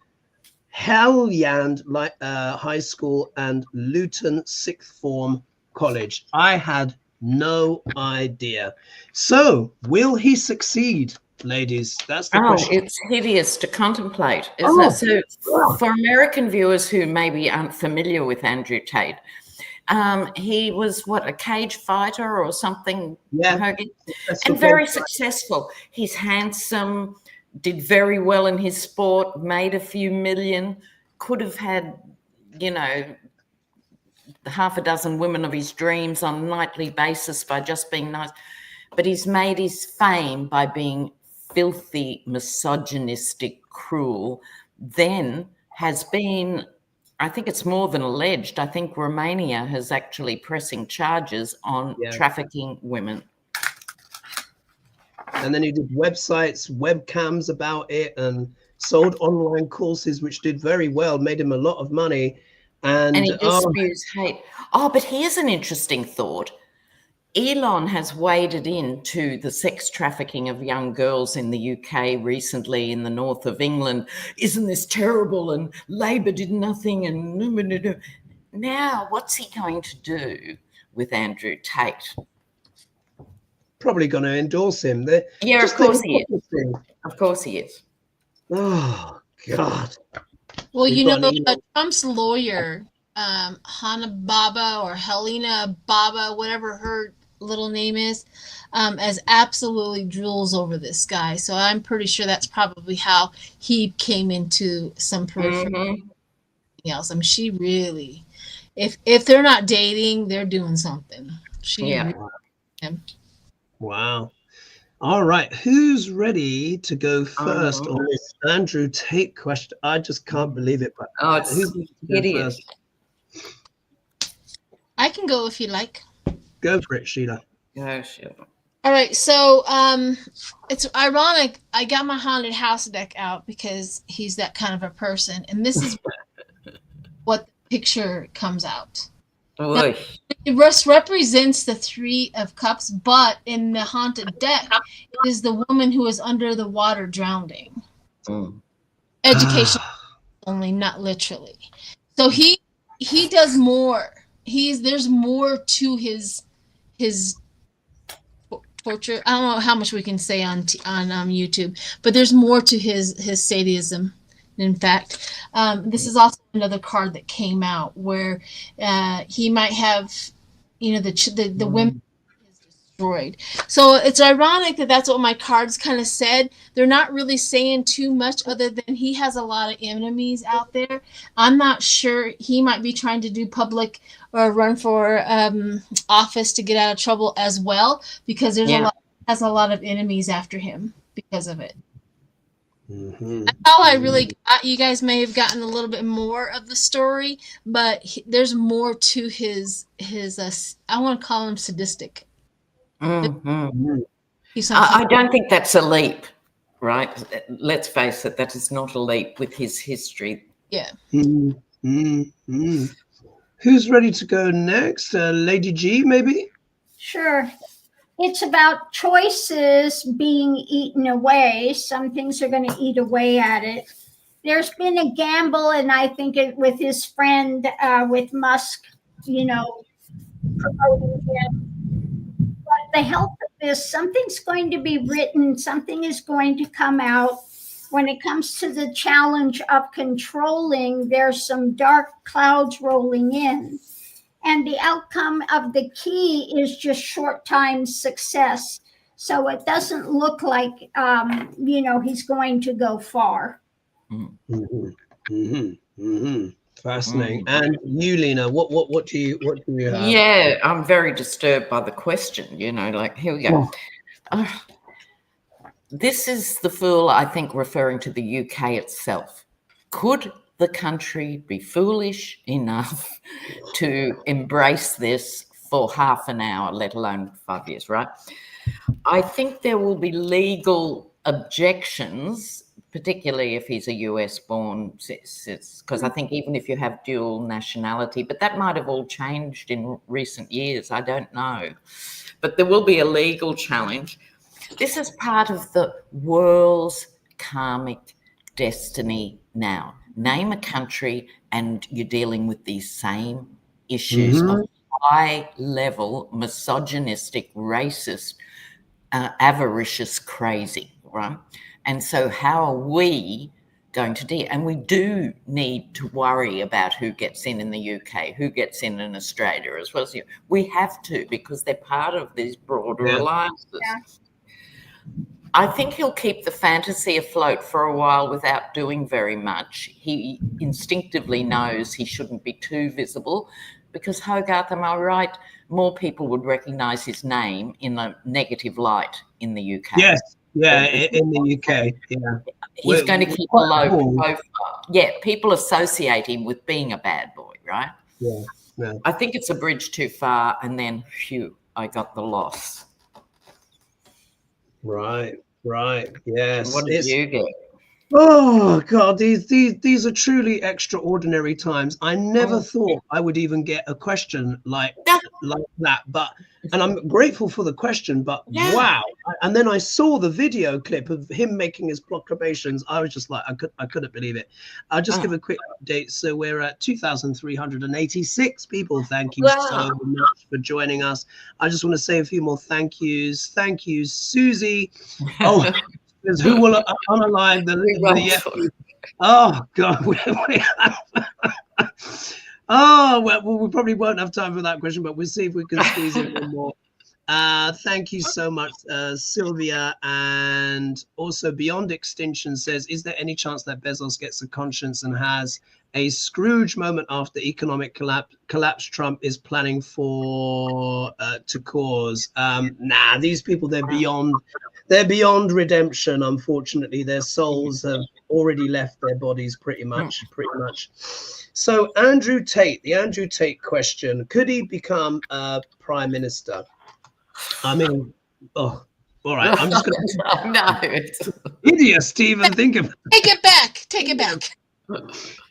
High School and Luton Sixth Form College. I had no idea. So, will he succeed, ladies? That's the question. It's hideous to contemplate, isn't it? So, for American viewers who maybe aren't familiar with Andrew Tate, he was a cage fighter or something, and very successful. He's handsome, did very well in his sport, made a few million, could have had, half a dozen women of his dreams on a nightly basis by just being nice. But he's made his fame by being filthy, misogynistic, cruel, then has been, I think it's more than alleged, I think Romania has actually pressing charges on trafficking women. And then he did websites, webcams about it, and sold online courses, which did very well, made him a lot of money. And he disputes hate. But here's an interesting thought. Elon has waded into the sex trafficking of young girls in the UK recently, in the north of England. Isn't this terrible? And Labour did nothing. And now what's he going to do with Andrew Tate? Probably going to endorse him. Yeah, just of course he is. hypocrisy. Of course he is. Oh, God. Well, We've you got know, an email. Trump's lawyer, Hannah Baba or Helena Baba, whatever her little name is, as absolutely drools over this guy. So I'm pretty sure that's probably how he came into some periphery else. I mean, she really, if they're not dating, they're doing something. Wow. All right. Who's ready to go first on this Andrew Tate question? I just can't believe it. But it's hideous. I can go if you like. Go for it, Sheila. Go, Sheila. All right. So it's ironic. I got my haunted house deck out because he's that kind of a person. And this is what the picture comes out. Now, it represents the Three of Cups, but in the haunted deck, it is the woman who is under the water drowning. Education only, not literally. So he does more. There's more to his torture. I don't know how much we can say on YouTube, but there's more to his sadism. In fact, this is also another card that came out where he might have, the women is destroyed. So it's ironic that that's what my cards kind of said. They're not really saying too much other than he has a lot of enemies out there. I'm not sure. He might be trying to do public or run for office to get out of trouble as well, because has a lot of enemies after him because of it. That's all I really got. You guys may have gotten a little bit more of the story, but there's more to his I want to call him sadistic. I don't think that's a leap, right? Let's face it, that is not a leap with his history. Yeah. Who's ready to go next? Lady G, maybe? Sure. It's about choices being eaten away. Some things are going to eat away at it. There's been a gamble, and I think with his friend, with Musk, promoting him. But the health of this, something's going to be written, something is going to come out. When it comes to the challenge of controlling, there's some dark clouds rolling in. And the outcome of the key is just short-time success. So it doesn't look like, he's going to go far. Fascinating. And you, Lena, what do you have? Yeah, I'm very disturbed by the question. Here we go. This is the Fool, I think, referring to the UK itself. Could the country be foolish enough to embrace this for half an hour, let alone 5 years, right? I think there will be legal objections, particularly if he's a US-born, because I think even if you have dual nationality, but that might have all changed in recent years, I don't know. But there will be a legal challenge. This is part of the world's karmic destiny now. Name a country and you're dealing with these same issues of high-level, misogynistic, racist, avaricious crazy, right? And so how are we going to deal? And we do need to worry about who gets in the UK, who gets in Australia as well as you. We have to, because they're part of these broader alliances. Yeah. I think he'll keep the fantasy afloat for a while without doing very much. He instinctively knows he shouldn't be too visible because, Hogarth, am I right? More people would recognise his name in a negative light in the UK. Yes, in the UK, yeah. He's going to keep a low profile. Yeah, people associate him with being a bad boy, right? Yeah. I think it's a bridge too far, and then, phew, I got the loss. Right, yes. What did you get? Oh God, these are truly extraordinary times. I never thought I would even get a question like that, and I'm grateful for the question, but wow. And then I saw the video clip of him making his proclamations. I was just like, I couldn't believe it. I'll just give a quick update. So we're at 2,386 people. Thank you so much for joining us. I just want to say a few more thank yous. Thank you, Susie. Oh, who will unalive the oh God. Oh well, we probably won't have time for that question, but we'll see if we can squeeze in one more. Thank you so much, Sylvia. And also Beyond Extinction says, is there any chance that Bezos gets a conscience and has a Scrooge moment after economic collapse Trump is planning for to cause? Nah, these people, they're beyond redemption. Unfortunately, their souls have already left their bodies pretty much. So Andrew Tate, the Andrew Tate question, could he become prime minister? I mean, all right, I'm just going to... Idiot, Stephen, think of... Take it back.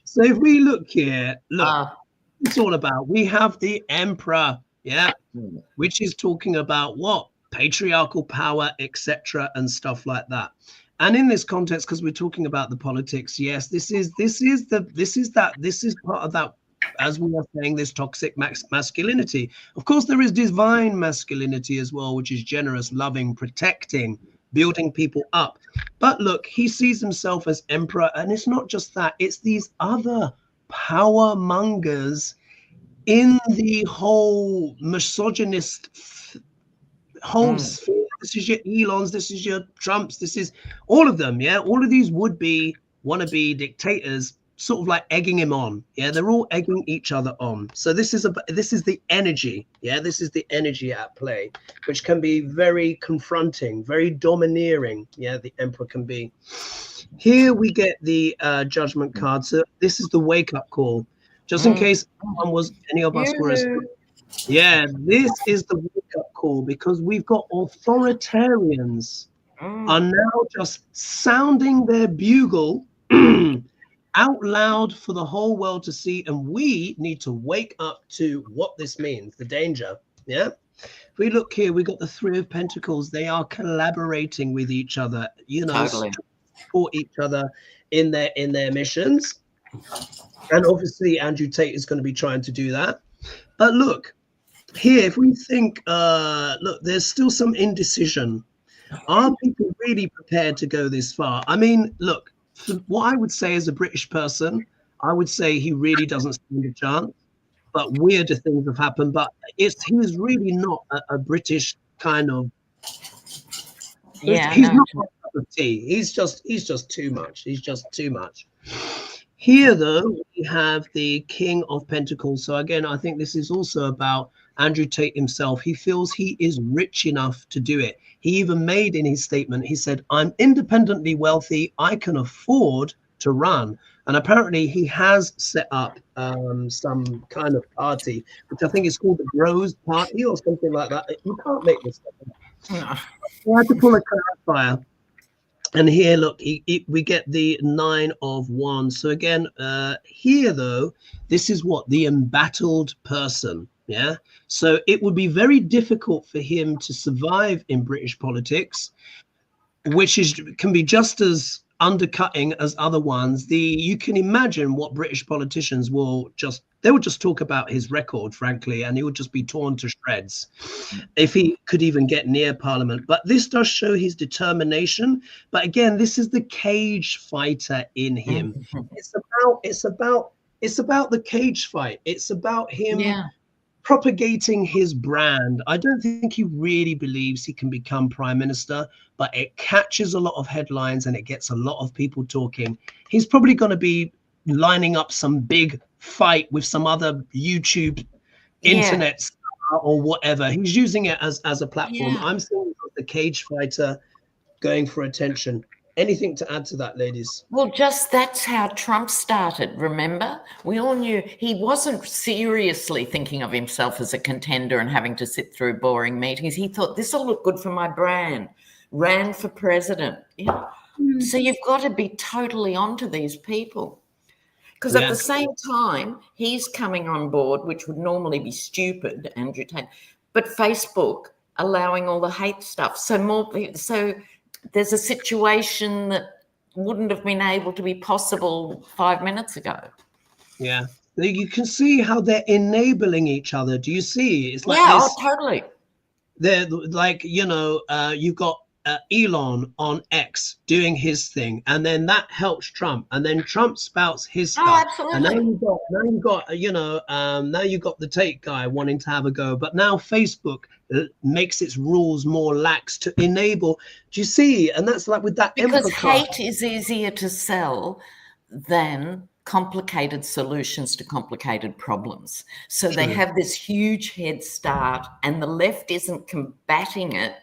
So if we look here, it's all about, we have the emperor, which is talking about what? Patriarchal power, etc., and stuff like that. And in this context, because we're talking about the politics, yes, this is part of that, as we are saying, this toxic masculinity. Of course, there is divine masculinity as well, which is generous, loving, protecting, building people up. But look, he sees himself as emperor, and it's not just that, it's these other power mongers in the whole misogynist whole sphere. This is your Elons, this is your Trumps, this is all of them, all of these would-be wannabe dictators sort of like egging him on. They're all egging each other on. So this is the energy. This is the energy at play, which can be very confronting, very domineering. The emperor can be. Here we get the judgment card. So this is the wake-up call, just in case any of us were asleep. This is the wake-up call, because we've got authoritarians are now just sounding their bugle out loud for the whole world to see, and we need to wake up to what this means, the danger. If we look here, we got the Three of Pentacles. They are collaborating with each other, totally. Support each other in their missions. And obviously Andrew Tate is going to be trying to do that. But look here, if we think, look, there's still some indecision. Are people really prepared to go this far? I mean, look, what I would say as a British person, I would say he really doesn't stand a chance, but weirder things have happened. But he's really not a British kind of, he's not a cup of tea. He's just too much. He's just too much. Here, though, we have the King of Pentacles. So again, I think this is also about Andrew Tate himself. He feels he is rich enough to do it. He even made in his statement, he said, I'm independently wealthy. I can afford to run. And apparently he has set up some kind of party, which I think is called the Bros Party or something like that. You can't make this stuff up. You have to pull a clarifier. And here, look, we get the Nine of Wands. So again, here, though, this is what? The embattled person. So it would be very difficult for him to survive in British politics, which can be just as undercutting as other ones. You can imagine what British politicians will just talk about his record, frankly, and he would just be torn to shreds if he could even get near Parliament. But this does show his determination. But again, this is the cage fighter in him. It's about the cage fight. It's about him propagating his brand. I don't think he really believes he can become prime minister, but it catches a lot of headlines and it gets a lot of people talking. He's probably going to be lining up some big fight with some other YouTube internet star or whatever. He's using it as a platform. I'm seeing the cage fighter going for attention. Anything to add to that, ladies? Well, that's how Trump started, remember? We all knew he wasn't seriously thinking of himself as a contender and having to sit through boring meetings. He thought, this will look good for my brand. Ran for president. So you've got to be totally onto these people. Because at the same time, he's coming on board, which would normally be stupid, Andrew Tate, but Facebook allowing all the hate stuff. So there's a situation that wouldn't have been able to be possible 5 minutes ago. Yeah. You can see how they're enabling each other. Do you see? It's like totally. They're like, you've got Elon on X doing his thing, and then that helps Trump, and then Trump spouts his stuff. Absolutely. And now you've got the Tate guy wanting to have a go, but now Facebook makes its rules more lax to enable. Do you see? And that's like with that, because hate is easier to sell than complicated solutions to complicated problems. So they have this huge head start, and the left isn't combating it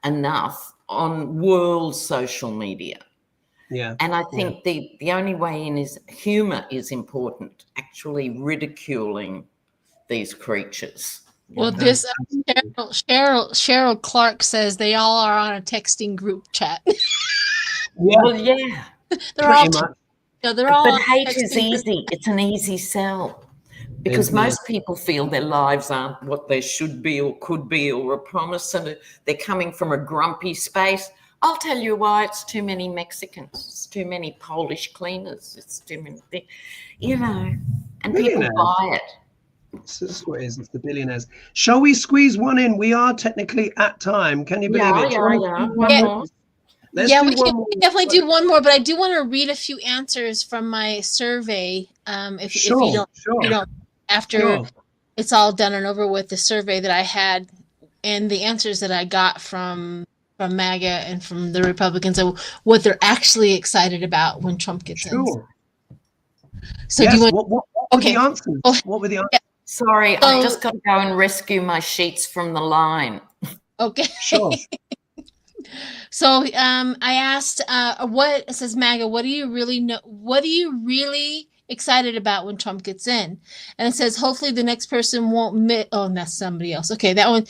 enough on world social media. Yeah. And I think the only way in is humor is important, actually ridiculing these creatures. Well, this Cheryl Clark says they all are on a texting group chat. Well, they're all but hate is easy. It's an easy sell. Because most people feel their lives aren't what they should be or could be or a promise, and they're coming from a grumpy space. I'll tell you why. It's too many Mexicans. It's too many Polish cleaners. It's too many, and people buy it. This is what it is. It's the billionaires. Shall we squeeze one in? We are technically at time. Can you believe it? One more. We can definitely do one more, but I do want to read a few answers from my survey. If you don't. After it's all done and over with, the survey that I had and the answers that I got from MAGA and from the Republicans of what they're actually excited about when Trump gets in. So do you want? What were the answers? What were the answers? Sorry, I've just got to go and rescue my sheets from the line. Okay. Sure. So I asked, what says MAGA? What do you really know? What do you really excited about when Trump gets in? And it says, hopefully the next person won't that's somebody else. Okay, that one.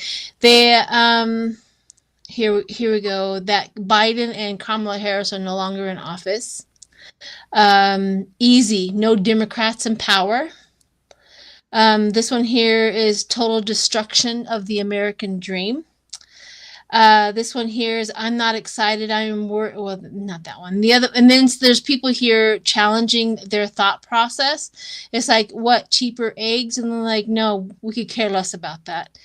Here we go. That Biden and Kamala Harris are no longer in office. Easy, no Democrats in power. This one here is total destruction of the American dream. This one here is I'm not excited. I am worried. Well, not that one. The other, and then there's people here challenging their thought process. It's like, what, cheaper eggs? And they're like, no, we could care less about that.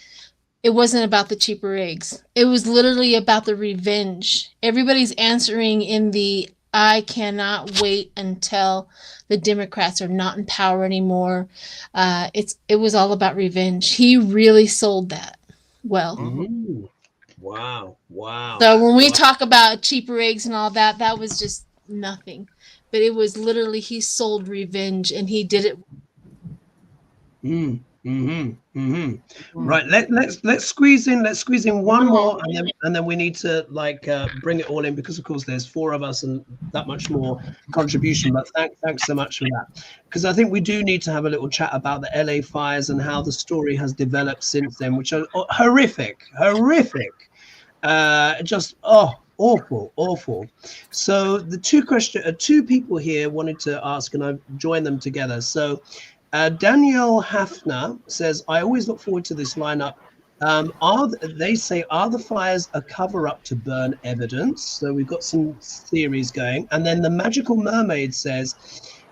It wasn't about the cheaper eggs. It was literally about the revenge. Everybody's answering in the I cannot wait until the Democrats are not in power anymore. It was all about revenge. He really sold that well. Mm-hmm. Wow. So when we talk about cheaper eggs and all that, that was just nothing. But it was literally, he sold revenge, and he did it. Right. Let's squeeze in. Let's squeeze in one more, and then we need to bring it all in, because of course there's 4 of us and that much more contribution. But thanks so much for that, because I think we do need to have a little chat about the LA fires and how the story has developed since then, which are horrific. Just awful. So the two people here wanted to ask, and I've joined them together. So Danielle Hafner says, I always look forward to this lineup. Are the fires a cover-up to burn evidence? So we've got some theories going. And then the Magical Mermaid says,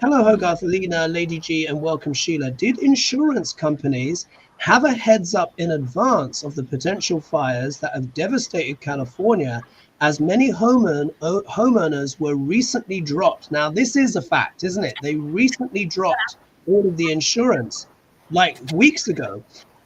hello, HoGaRTh'Lena, Lady G, and welcome, Sheila. Did insurance companies have a heads up in advance of the potential fires that have devastated California, as many homeowners were recently dropped? Now, this is a fact, isn't it? They recently dropped all of the insurance like weeks ago.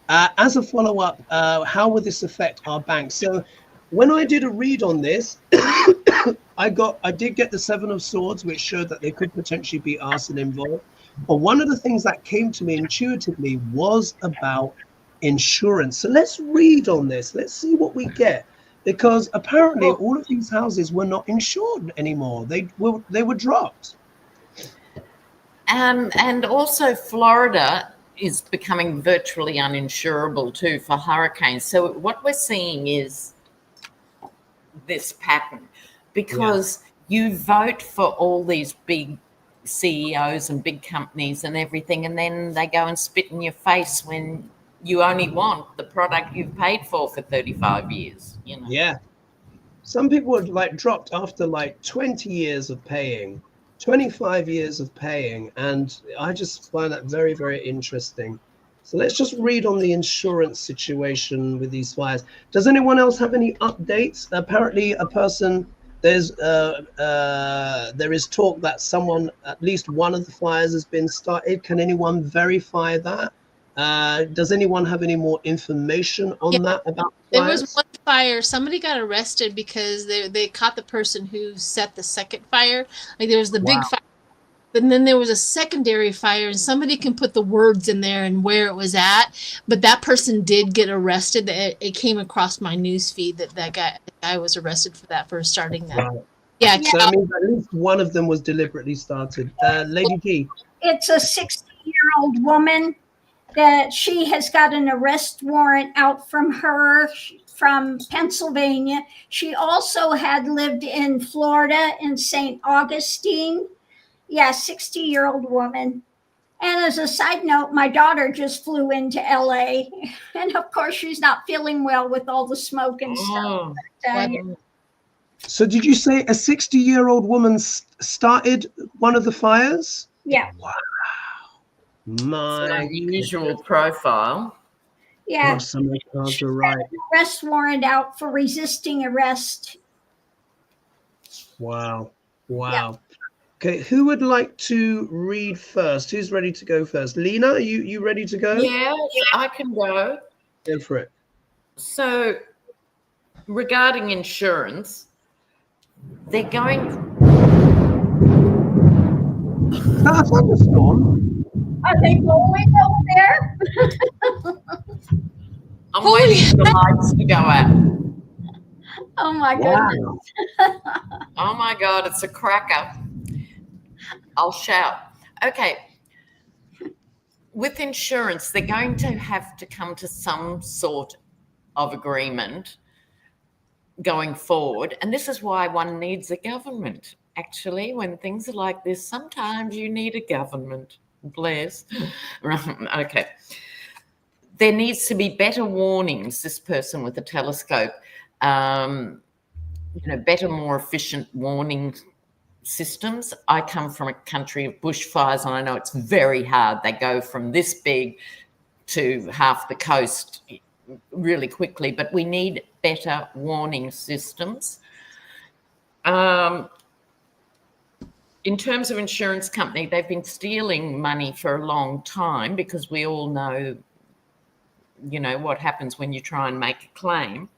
As a follow-up, how will this affect our banks? So when I did a read on this, I did get the 7 of Swords, which showed that there could potentially be arson involved. But one of the things that came to me intuitively was about insurance. So let's read on this. Let's see what we get, because apparently all of these houses were not insured anymore. They were dropped. And also Florida is becoming virtually uninsurable too for hurricanes. So what we're seeing is this pattern, because you vote for all these big CEOs and big companies and everything, and then they go and spit in your face when you only want the product you've paid for 35 years, you know. Yeah. Some people would like dropped after like 20 years of paying, 25 years of paying, and I just find that very, very interesting. So let's just read on the insurance situation with these fires. Does anyone else have any updates? Apparently there is talk that at least one of the fires has been started. Can anyone verify that? Does anyone have any more information on that about fires? There was one fire. Somebody got arrested because they caught the person who set the second fire. Like there was the big fire, and then there was a secondary fire, and somebody can put the words in there and where it was at. But that person did get arrested. It came across my news feed that guy was arrested for that, for starting that. Wow. Yeah. So that means at least one of them was deliberately started. Lady G. It's a 60-year-old woman that she has got an arrest warrant out from Pennsylvania. She also had lived in Florida in St. Augustine. Yeah, 60-year-old woman. And as a side note, my daughter just flew into LA. And of course, she's not feeling well with all the smoke and stuff. So did you say a 60-year-old woman started one of the fires? Yeah. Wow. My unusual profile. Yeah. Some cards are right. Arrest warrant out for resisting arrest. Wow. Yeah. Okay, who would like to read first? Who's ready to go first? Lena, are you ready to go? Yeah, I can go. Go for it. So, regarding insurance, they're going. That's a storm. Are they going over there? I'm waiting for the lights to go out. Oh my goodness. Oh my God, it's a cracker. I'll shout. Okay. With insurance, they're going to have to come to some sort of agreement going forward. And this is why one needs a government. Actually, when things are like this, sometimes you need a government. Bless. Okay. There needs to be better warnings, this person with the telescope, better, more efficient warning systems. I come from a country of bushfires, and I know it's very hard. They go from this big to half the coast really quickly, but we need better warning systems. In terms of insurance company, they've been stealing money for a long time because we all know, what happens when you try and make a claim.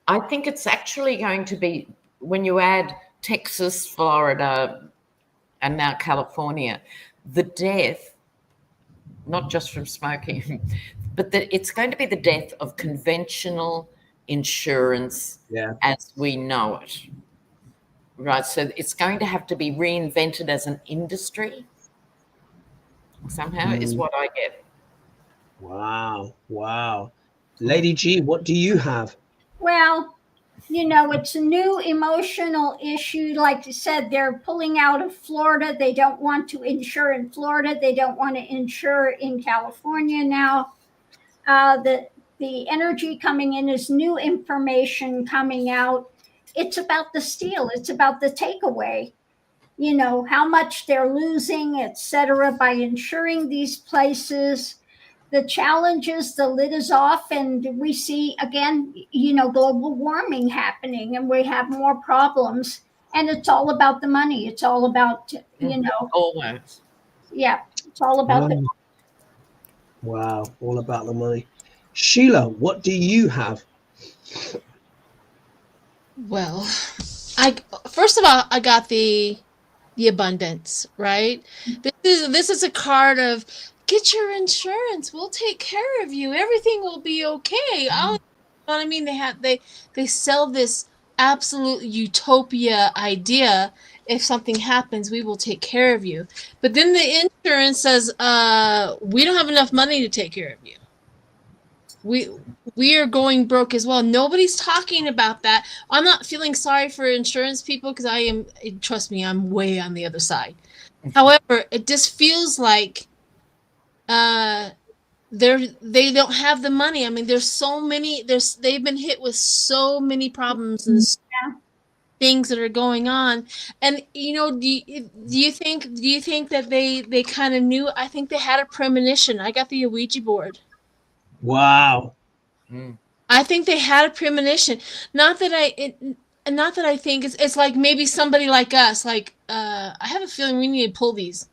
I think it's actually going to be, when you add Texas, Florida, and now California, the death, not just from smoking, but it's going to be the death of conventional insurance as we know it. Right, so it's going to have to be reinvented as an industry somehow is what I get. Wow. Lady G, what do you have? Well, it's a new emotional issue. Like you said, they're pulling out of Florida. They don't want to insure in Florida. They don't want to insure in California now. The energy coming in is new information coming out. It's about the steal. It's about the takeaway. How much they're losing, etc., by insuring these places. The challenge is the lid is off, and we see again, global warming happening, and we have more problems. And it's all about the money. It's all about, Always. Yeah, it's all about the money. Wow, all about the money. Sheila, what do you have? Well, first of all, I got the abundance, right? This is a card of get your insurance. We'll take care of you. Everything will be okay. You know what I mean? They sell this absolute utopia idea. If something happens, we will take care of you. But then the insurance says, we don't have enough money to take care of you. we are going broke as well. Nobody's talking about that. I'm not feeling sorry for insurance people because I am, trust me, I'm way on the other side. However, it just feels like they don't have the money. I mean, there's so many, they've been hit with so many problems and things that are going on. And do you think that they kind of knew? I think they had a premonition. I got the Ouija board. Wow. I think they had a premonition. Not that I think it's like maybe somebody like us, like I have a feeling we need to pull these.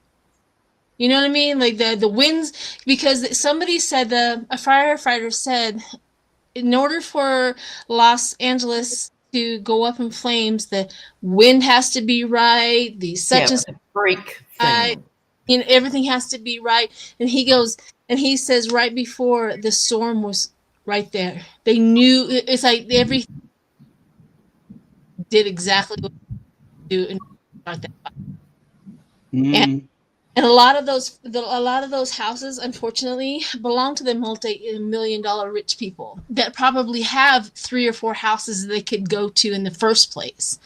You know what I mean? Like the winds, because somebody said, a firefighter said, in order for Los Angeles to go up in flames, the wind has to be right, the such and freak thing. Everything has to be right. And he says right before the storm was right there, they knew. It's like everything did exactly what they do and start that fire. And a lot of those houses, unfortunately, belong to the multi-million-dollar rich people that probably have 3 or 4 houses they could go to in the first place.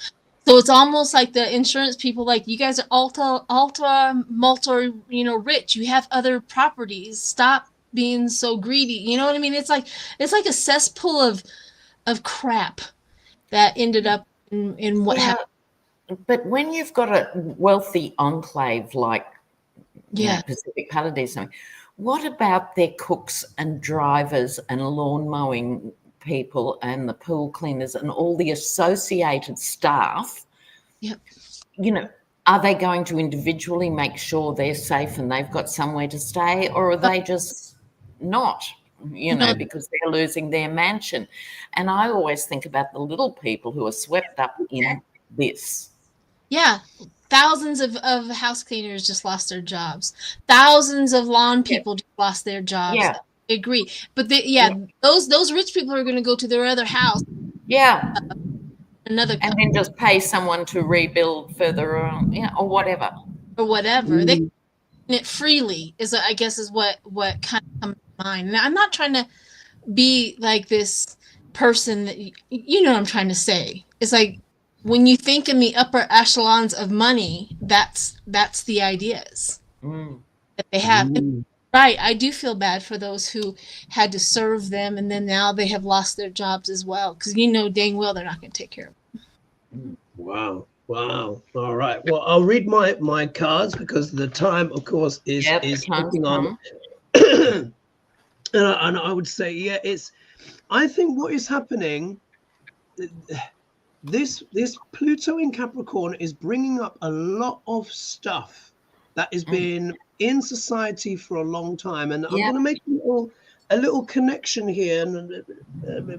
So it's almost like the insurance people, like, you guys are ultra rich. You have other properties. Stop being so greedy. You know what I mean? It's like a cesspool of crap that ended up in what happened. But when you've got a wealthy enclave like Pacific Palisades, what about their cooks and drivers and lawn mowing people and the pool cleaners and all the associated staff? Yep. Are they going to individually make sure they're safe and they've got somewhere to stay, or are they just not, because they're losing their mansion? And I always think about the little people who are swept up in this. Yeah. Thousands of house cleaners just lost their jobs. Thousands of lawn people just lost their jobs. Yeah. I agree. But those rich people are going to go to their other house. Yeah. Another and then just pay someone to rebuild further on, or whatever. Or whatever. They can it freely is what kind of comes to mind. And I'm not trying to be like this person that you know what I'm trying to say. It's like, when you think in the upper echelons of money, that's the ideas that they have. Right. I do feel bad for those who had to serve them, and then now they have lost their jobs as well, because dang well they're not going to take care of them. Wow. All right. Well, I'll read my cards because the time, of course, is ticking on. And I would say, I think what is happening. This Pluto in Capricorn is bringing up a lot of stuff that has been in society for a long time, and I'm going to make a little connection here, and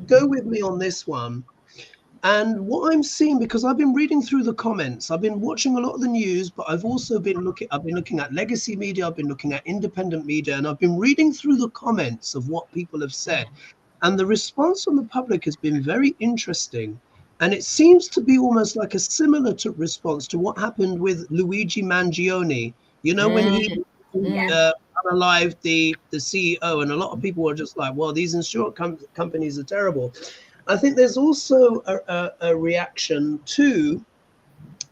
go with me on this one. And what I'm seeing, because I've been reading through the comments, I've been watching a lot of the news, but I've also been looking at legacy media, I've been looking at independent media, and I've been reading through the comments of what people have said, and the response from the public has been very interesting. And it seems to be almost like a similar response to what happened with Luigi Mangione, when he unalived the CEO, and a lot of people were just like, well, these insurance companies are terrible. I think there's also a reaction too,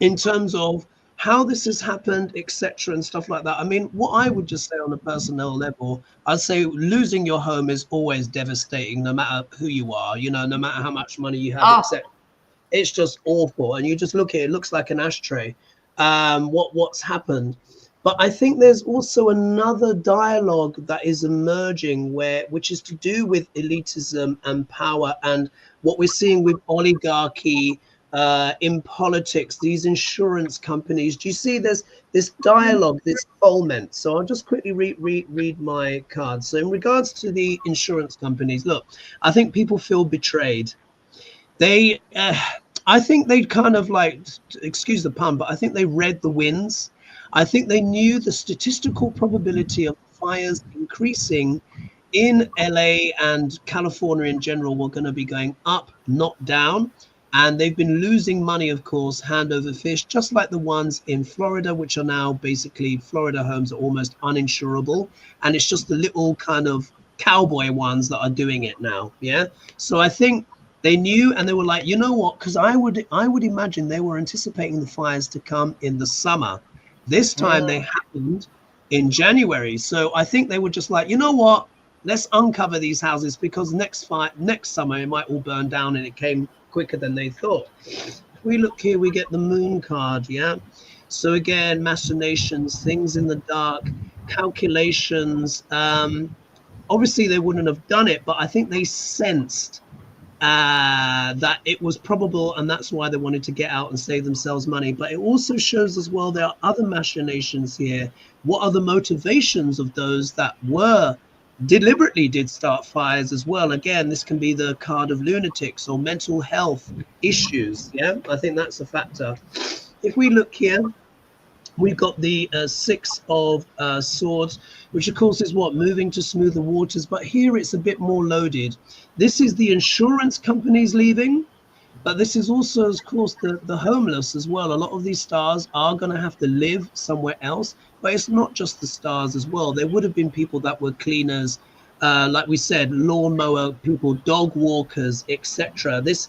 in terms of how this has happened, etc., and stuff like that. I mean, what I would just say on a personal level, I'd say losing your home is always devastating, no matter who you are, no matter how much money you have, etc. It's just awful, and you just look at it, it looks like an ashtray. What's happened? But I think there's also another dialogue that is emerging, which is to do with elitism and power, and what we're seeing with oligarchy in politics, these insurance companies. Do you see there's this dialogue, this foment? So I'll just quickly read my cards. So in regards to the insurance companies, look, I think people feel betrayed. I think they kind of like, excuse the pun, but I think they read the winds. I think they knew the statistical probability of fires increasing in LA and California in general were going to be going up, not down. And they've been losing money, of course, hand over fist, just like the ones in Florida, which are now basically Florida homes are almost uninsurable. And it's just the little kind of cowboy ones that are doing it now. Yeah. So I think they knew, and they were like, you know what? Because I would imagine they were anticipating the fires to come in the summer. This time they happened in January. So I think they were just like, you know what? Let's uncover these houses, because next summer it might all burn down, and it came quicker than they thought. If we look here, we get the moon card. Yeah. So again, machinations, things in the dark, calculations. Obviously they wouldn't have done it, but I think they sensed that it was probable, and that's why they wanted to get out and save themselves money. But it also shows as well there are other machinations here. What are the motivations of those that were deliberately did start fires as well? Again, this can be the card of lunatics or mental health issues. Yeah, I think that's a factor. If we look here, we've got the Six of Swords, which of course is what, moving to smoother waters. But here it's a bit more loaded. This is the insurance companies leaving, but this is also, of course, the homeless as well. A lot of these stars are going to have to live somewhere else, but it's not just the stars as well. There would have been people that were cleaners, like we said, lawnmower people, dog walkers, etc. This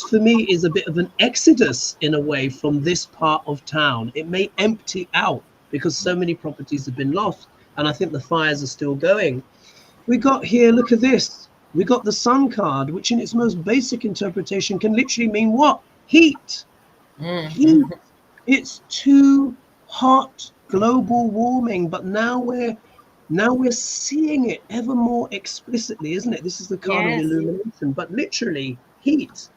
for me is a bit of an exodus in a way from this part of town. It may empty out because so many properties have been lost, and I think the fires are still going. We got here, look at this. We got the Sun card, which in its most basic interpretation can literally mean what? Heat. Heat. It's too hot, global warming. But now we're seeing it ever more explicitly, isn't it? This is the card of illumination, but literally heat.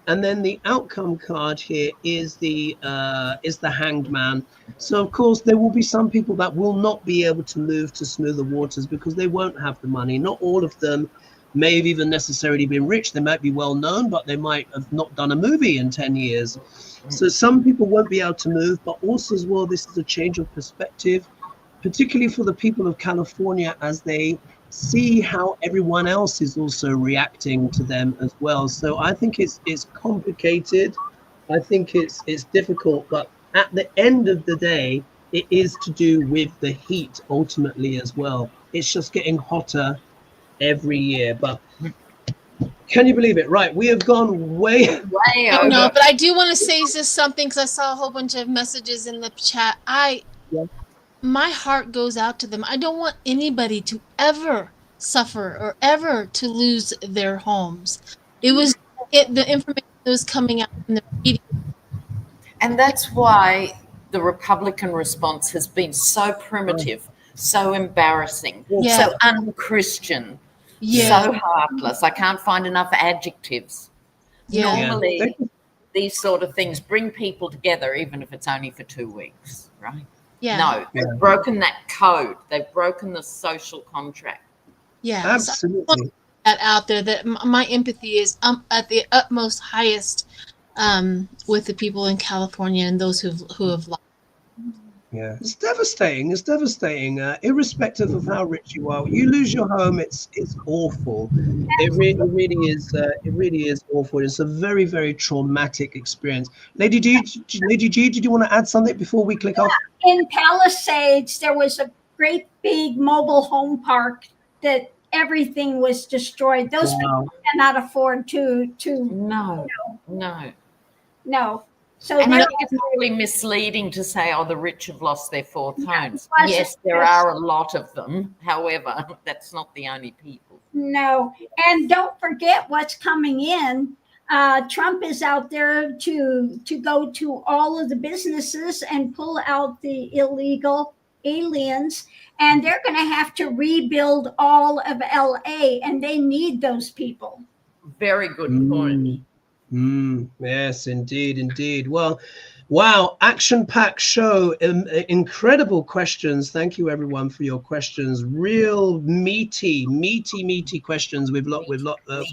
And then the outcome card here is the Hanged Man. So of course there will be some people that will not be able to move to smoother waters because they won't have the money. Not all of them may have even necessarily been rich. They might be well known, but they might have not done a movie in 10 years. So some people won't be able to move, but also as well, this is a change of perspective, particularly for the people of California, as they see how everyone else is also reacting to them as well. So I think it's complicated. I think it's difficult, but at the end of the day, it is to do with the heat ultimately as well. It's just getting hotter every year. But can you believe it? Right, we have gone way over. No, but I do want to say just something, because I saw a whole bunch of messages in the chat. My heart goes out to them. I don't want anybody to ever suffer or ever to lose their homes. The information that was coming out in the media. And that's why the Republican response has been so primitive, so embarrassing, so unchristian, so heartless. I can't find enough adjectives. Normally, these sort of things bring people together, even if it's only for 2 weeks, right? No, they've broken that code. They've broken the social contract. Yeah, absolutely. So that out there, that my empathy is at the utmost highest with the people in California and those who have lost. Yeah, it's devastating. It's devastating. Irrespective of how rich you are, you lose your home. It's awful. It really is. It really is awful. It's a very, very traumatic experience. Lady G, did you want to add something before we click off? In Palisades, there was a great big mobile home park that everything was destroyed. Those people cannot afford to. No. So and I think it's really misleading to say, the rich have lost their fourth homes. Yes, there are a lot of them. However, that's not the only people. No. And don't forget what's coming in. Trump is out there to go to all of the businesses and pull out the illegal aliens. And they're going to have to rebuild all of LA, and they need those people. Very good point. Yes, indeed. Well, wow, action-packed show, incredible questions. Thank you everyone for your questions. Real meaty questions. We've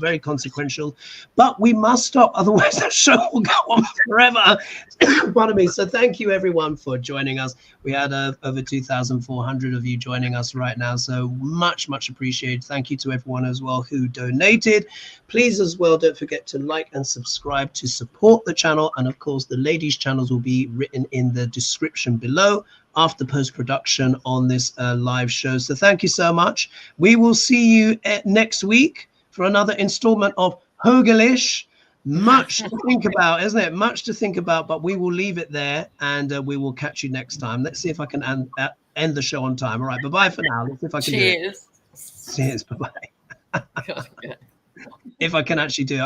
very consequential, but we must stop, otherwise the show will go on forever. Pardon me. So thank you everyone for joining us. We had over 2,400 of you joining us right now, so much appreciated. Thank you to everyone as well who donated. Please as well, don't forget to like and subscribe to support the channel, and of course the ladies channel details will be written in the description below after post-production on this live show. So thank you so much. We will see you next week for another installment of HoGaLeSh's. Much to think about, isn't it? Much to think about, but we will leave it there, and we will catch you next time. Let's see if I can end the show on time. All right, bye-bye for now. Let's see if I can do it. Cheers. Bye-bye. If I can actually do it.